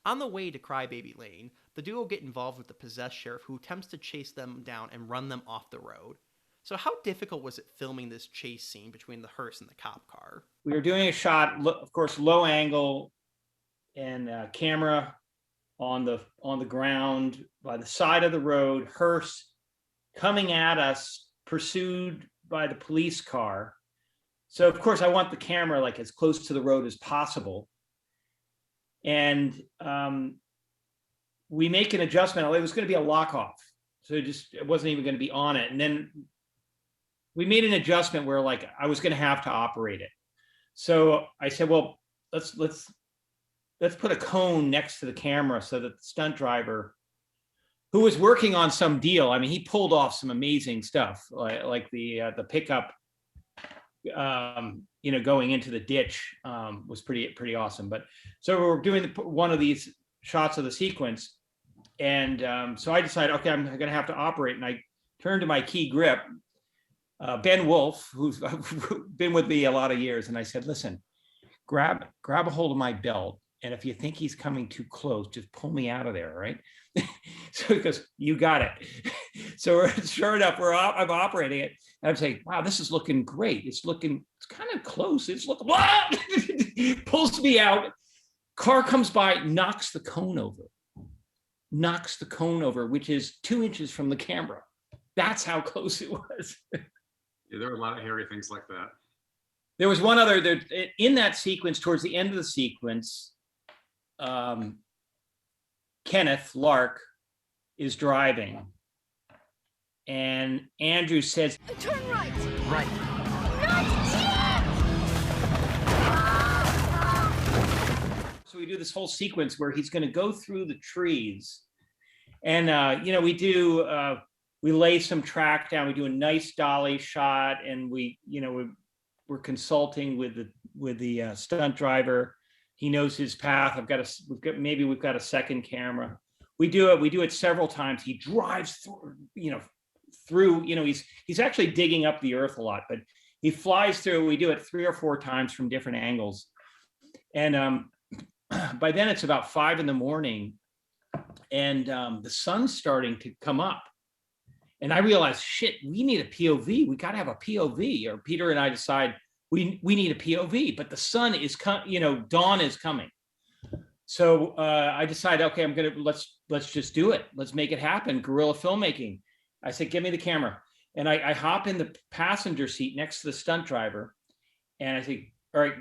A: On the way to Crybaby Lane, the duo get involved with the possessed sheriff, who attempts to chase them down and run them off the road. So how difficult was it filming this chase scene between the hearse and the cop car?
C: We were doing a shot, of course, low angle, camera on the ground by the side of the road, hearse coming at us, pursued by the police car. So of course I want the camera like as close to the road as possible. And we make an adjustment. It was going to be a lock off. So it wasn't even going to be on it. And then we made an adjustment where like I was going to have to operate it. So I said, well, let's put a cone next to the camera so that the stunt driver, who was working on some deal, I mean, he pulled off some amazing stuff, like the pickup, going into the ditch was pretty awesome. But so we're doing one of these shots of the sequence, and so I decided, okay, I'm going to have to operate, and I turned to my key grip, Ben Wolf, who's been with me a lot of years, and I said, listen, grab a hold of my belt, and if you think he's coming too close, just pull me out of there, right? So he goes, you got it. So sure enough, I'm operating it, and I'm saying, wow, this is looking great. It's kind of close. It's looking, pulls me out. Car comes by, knocks the cone over, which is 2 inches from the camera. That's how close it was.
B: Yeah, there were a lot of hairy things like that.
C: There was one other in that sequence, towards the end of the sequence, Kenneth Lark is driving, and Andrew says,
E: Turn right.
C: Right. So we do this whole sequence where he's going to go through the trees, and we lay some track down. We do a nice dolly shot, and we're consulting with the stunt driver. He knows his path. We've got a second camera. We do it several times. He drives through, he's actually digging up the earth a lot, but he flies through. We do it 3 or 4 times from different angles. And by then it's about 5 a.m, and the sun's starting to come up. And I realized, shit, we need a POV. We got to have a POV. Or Peter and I decide we need a POV, but the sun is dawn is coming. So I decided, okay, let's just do it. Let's make it happen. Guerrilla filmmaking. I said, give me the camera. And I hop in the passenger seat next to the stunt driver. And I say, all right,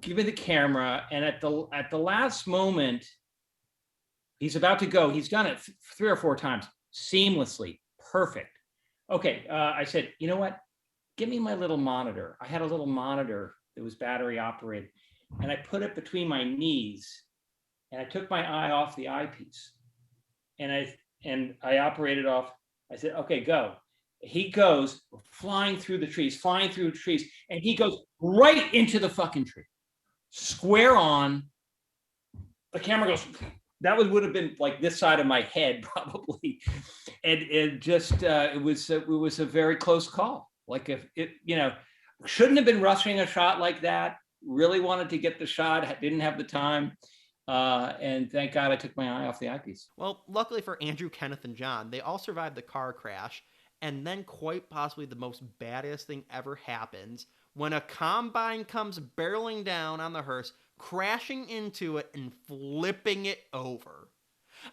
C: give me the camera. And at the last moment, he's about to go. He's done it 3 or 4 times seamlessly. Perfect. Okay. I said, you know what? Give me my little monitor. I had a little monitor that was battery operated, and I put it between my knees, and I took my eye off the eyepiece, and I operated off. I said, okay, go. He goes flying through the trees, and he goes right into the fucking tree, square on. The camera goes. That would have been like this side of my head probably, and it was a very close call. Like if it shouldn't have been rushing a shot like that. Really wanted to get the shot, didn't have the time, and thank God I took my eye off the eyepiece.
A: Well, luckily for Andrew, Kenneth, and John, they all survived the car crash, and then quite possibly the most badass thing ever happens when a combine comes barreling down on the hearse, crashing into it and flipping it over.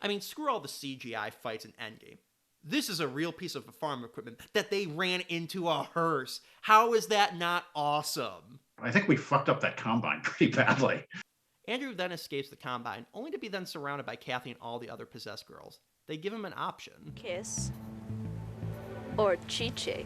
A: I mean, screw all the CGI fights in Endgame. This is a real piece of farm equipment that they ran into a hearse. How is that not awesome?
D: I think we fucked up that combine pretty badly.
A: Andrew then escapes the combine, only to be then surrounded by Kathy and all the other possessed girls. They give him an option.
Q: Kiss or Chi-Chi.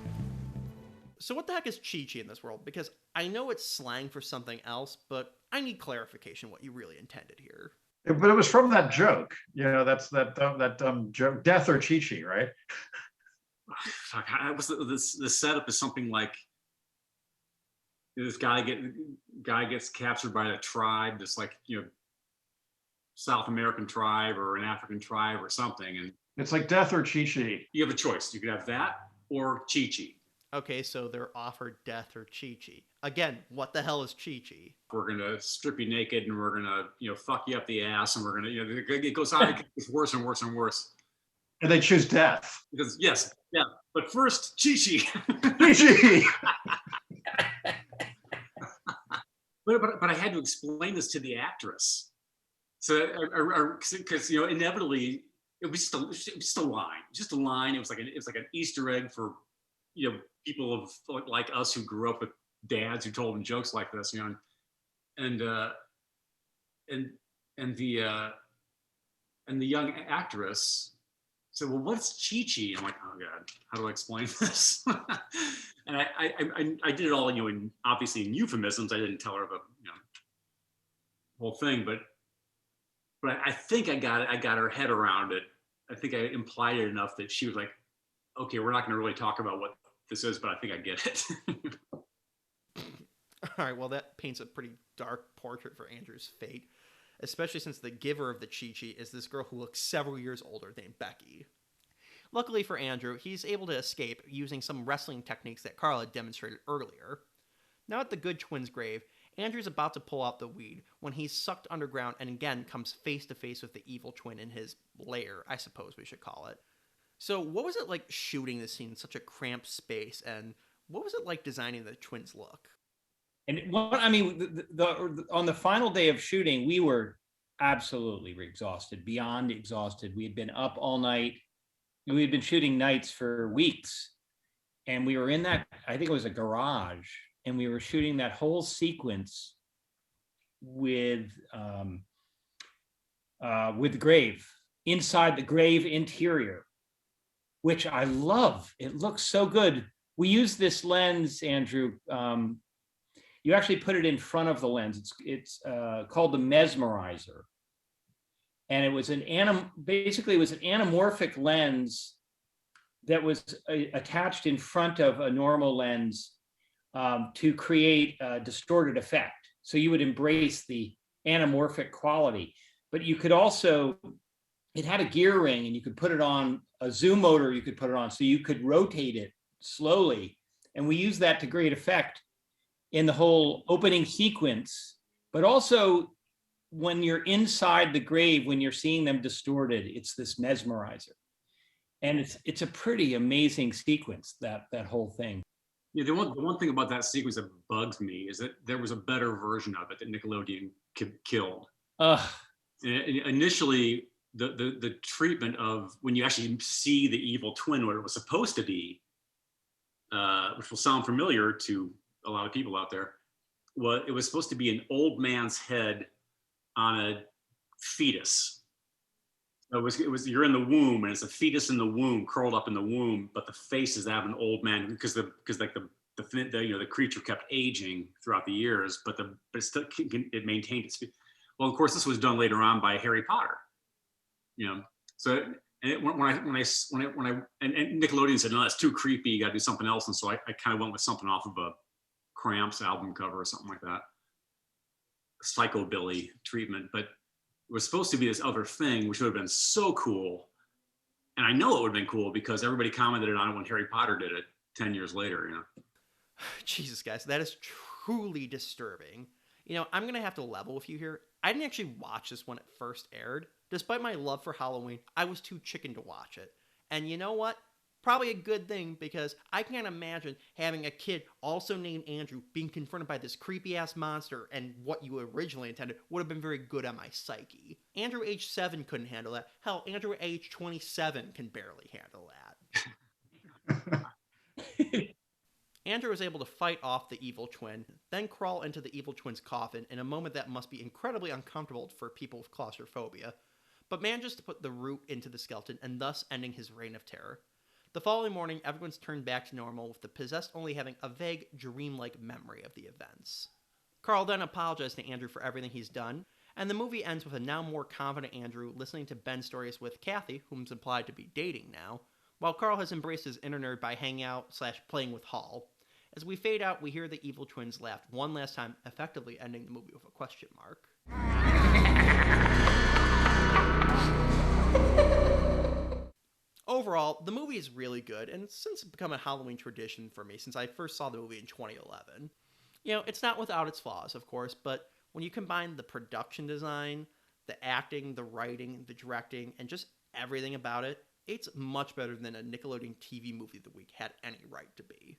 A: So what the heck is Chi-Chi in this world? Because I know it's slang for something else, but I need clarification what you really intended here.
D: But it was from that joke. That's that joke, Death or Chi-Chi, right?
B: The setup is something like this guy gets captured by a tribe, this South American tribe or an African tribe or something, and
D: it's like Death or Chi-Chi.
B: You have a choice. You could have that or Chi-Chi.
A: Okay, so they're offered Death or Chi-Chi. Again, what the hell is Chi-Chi?
B: We're gonna strip you naked, and we're gonna fuck you up the ass, and we're gonna it goes on. It gets worse and worse and worse.
D: And they choose death.
B: Because yes, yeah. But first, Chi-Chi.
D: Chi-Chi.
B: but I had to explain this to the actress. So, because inevitably it was just a line, just a line. It was like an Easter egg for people of like us who grew up with dads who told them jokes like this, and and and the uh, and the young actress said, "Well, what's Chi-Chi?" I'm like, "Oh God, how do I explain this?" And I did it all, in obviously in euphemisms. I didn't tell her the whole thing, but I think I got it. I got her head around it. I think I implied it enough that she was like, "Okay, we're not going to really talk about what this is, but I think I get it."
A: All right, well, that paints a pretty dark portrait for Andrew's fate, especially since the giver of the Chi-Chi is this girl who looks several years older named Becky. Luckily for Andrew, he's able to escape using some wrestling techniques that Carl had demonstrated earlier. Now at the Good Twins' grave, Andrew's about to pull out the weed when he's sucked underground and again comes face to face with the evil twin in his lair, I suppose we should call it. So what was it like shooting this scene in such a cramped space, and what was it like designing the twins' look?
C: And on the final day of shooting, we were absolutely exhausted, beyond exhausted. We had been up all night. We had been shooting nights for weeks, and we were in that, I think it was a garage, and we were shooting that whole sequence with the grave, inside the grave interior, which I love. It looks so good. We use this lens, Andrew. You actually put it in front of the lens. It's called the mesmerizer. And it was basically it was an anamorphic lens that was attached in front of a normal lens to create a distorted effect. So you would embrace the anamorphic quality, but you could also, it had a gear ring and you could put it on a zoom motor, you could put it on, so you could rotate it slowly. And we use that to great effect in the whole opening sequence, but also when you're inside the grave, when you're seeing them distorted, it's this mesmerizer. And it's a pretty amazing sequence, that whole thing.
B: Yeah, the one thing about that sequence that bugs me is that there was a better version of it that Nickelodeon killed. Initially, the treatment of when you actually see the evil twin, what it was supposed to be, which will sound familiar to a lot of people out there, it was supposed to be an old man's head on a fetus. It was you're in the womb and it's a fetus in the womb, curled up in the womb, but the face is that of an old man because the creature kept aging throughout the years, but it still it maintained its. Well, of course, this was done later on by Harry Potter. So and when I and Nickelodeon said, no, that's too creepy, you got to do something else, and so I kind of went with something off of a Cramps album cover or something like that, psychobilly treatment, but it was supposed to be this other thing, which would have been so cool. And I know it would have been cool because everybody commented on it when Harry Potter did it 10 years later,
A: Jesus, guys, that is truly disturbing. I'm going to have to level with you here. I didn't actually watch this when it first aired. Despite my love for Halloween, I was too chicken to watch it. And you know what? Probably a good thing, because I can't imagine having a kid also named Andrew being confronted by this creepy-ass monster, and what you originally intended would have been very good on my psyche. Andrew age 7 couldn't handle that. Hell, Andrew age 27 can barely handle that. Andrew is able to fight off the evil twin, then crawl into the evil twin's coffin in a moment that must be incredibly uncomfortable for people with claustrophobia, but manages to put the root into the skeleton and thus ending his reign of terror. The following morning, everyone's turned back to normal, with the possessed only having a vague, dreamlike memory of the events. Carl then apologized to Andrew for everything he's done, and the movie ends with a now more confident Andrew listening to Ben's stories with Kathy, whom's implied to be dating now, while Carl has embraced his inner nerd by hanging out / playing with Hall. As we fade out, we hear the evil twins laugh one last time, effectively ending the movie with a question mark. Overall, the movie is really good, and since it's become a Halloween tradition for me since I first saw the movie in 2011. It's not without its flaws, of course, but when you combine the production design, the acting, the writing, the directing, and just everything about it, it's much better than a Nickelodeon TV movie of the week had any right to be.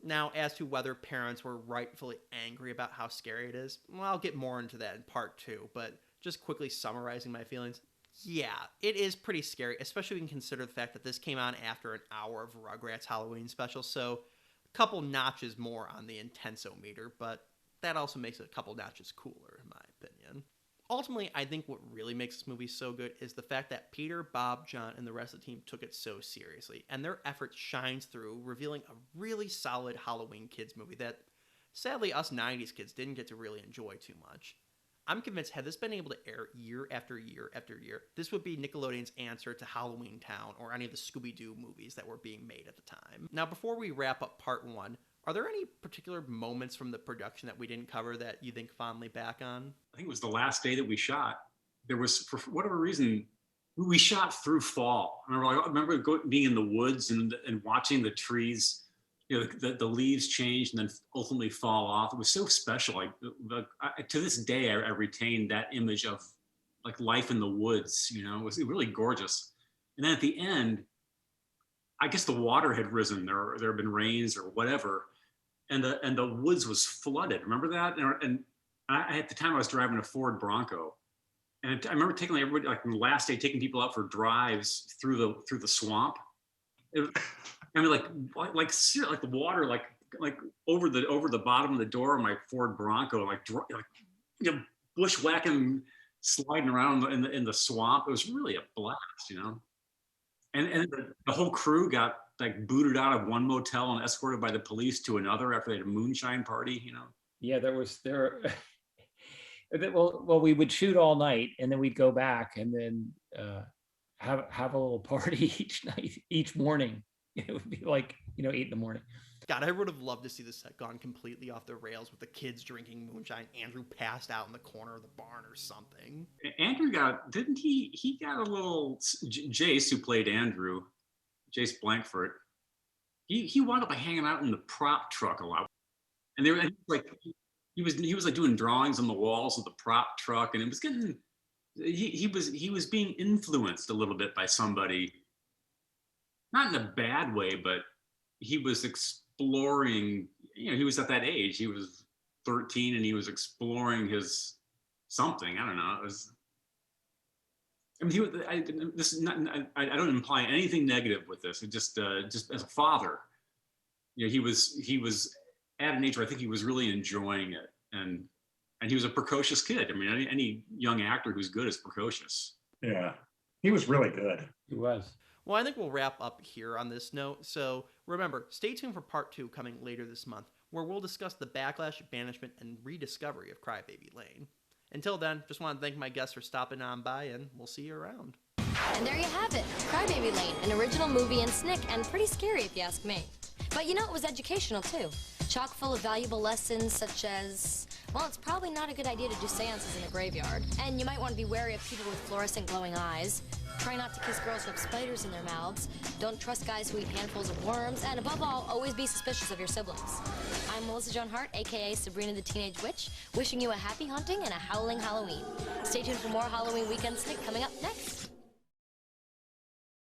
A: Now, as to whether parents were rightfully angry about how scary it is, well, I'll get more into that in part 2, but just quickly summarizing my feelings, yeah, it is pretty scary, especially when you consider the fact that this came on after an hour of Rugrats Halloween special, so a couple notches more on the intenso-meter, but that also makes it a couple notches cooler, in my opinion. Ultimately, I think what really makes this movie so good is the fact that Peter, Bob, John, and the rest of the team took it so seriously, and their effort shines through, revealing a really solid Halloween kids movie that, sadly, us 90s kids didn't get to really enjoy too much. I'm convinced had this been able to air year after year after year, this would be Nickelodeon's answer to Halloween Town or any of the Scooby-Doo movies that were being made at the time. Now, before we wrap up part 1, are there any particular moments from the production that we didn't cover that you think fondly back on?
B: I think it was the last day that we shot. There was, for whatever reason, we shot through fall. I remember being in the woods and watching the trees, you know, the leaves change and then ultimately fall off. It was so special. To this day, I retain that image of like life in the woods. You know, it was really gorgeous. And then at the end, I guess the water had risen. There had been rains or whatever, and the woods was flooded. Remember that? And I, at the time, I was driving a Ford Bronco, and I remember taking everybody, like the last day, taking people out for drives through the swamp. I mean, like the water, like over the bottom of the door of my Ford Bronco, like you know, bushwhacking, sliding around in the swamp. It was really a blast, you know. And the whole crew got like booted out of one motel and escorted by the police to another after they had a moonshine party, you know.
C: Yeah, well, we would shoot all night and then we'd go back and then have a little party each night, each morning. It would be like, 8 in the morning.
A: God, I would have loved to see the set gone completely off the rails with the kids drinking moonshine. Andrew passed out in the corner of the barn or something.
B: Andrew he got a little, Jace, who played Andrew, Jace Blankford, he wound up hanging out in the prop truck a lot. And they were like, he was like doing drawings on the walls of the prop truck, and it was getting, he was being influenced a little bit by somebody, not in a bad way, but he was exploring, he was at that age. He was 13 and he was exploring his something. I don't know. It was, I mean, I don't imply anything negative with this. It just as a father, he was at an age where I think he was really enjoying it. And he was a precocious kid. I mean, any young actor who's good is precocious.
D: Yeah, he was really good.
C: He was.
A: Well, I think we'll wrap up here on this note. So remember, stay tuned for part 2 coming later this month, where we'll discuss the backlash, banishment, and rediscovery of Crybaby Lane. Until then, just want to thank my guests for stopping on by, and we'll see you around.
H: And there you have it, Crybaby Lane, an original movie and snick, and pretty scary if you ask me. But it was educational too. Chock full of valuable lessons such as, well, it's probably not a good idea to do seances in a graveyard. And you might want to be wary of people with fluorescent glowing eyes. Try not to kiss girls who have spiders in their mouths. Don't trust guys who eat handfuls of worms. And above all, always be suspicious of your siblings. I'm Melissa Joan Hart, aka Sabrina the Teenage Witch, wishing you a happy hunting and a howling Halloween. Stay tuned for more Halloween weekend snick coming up next.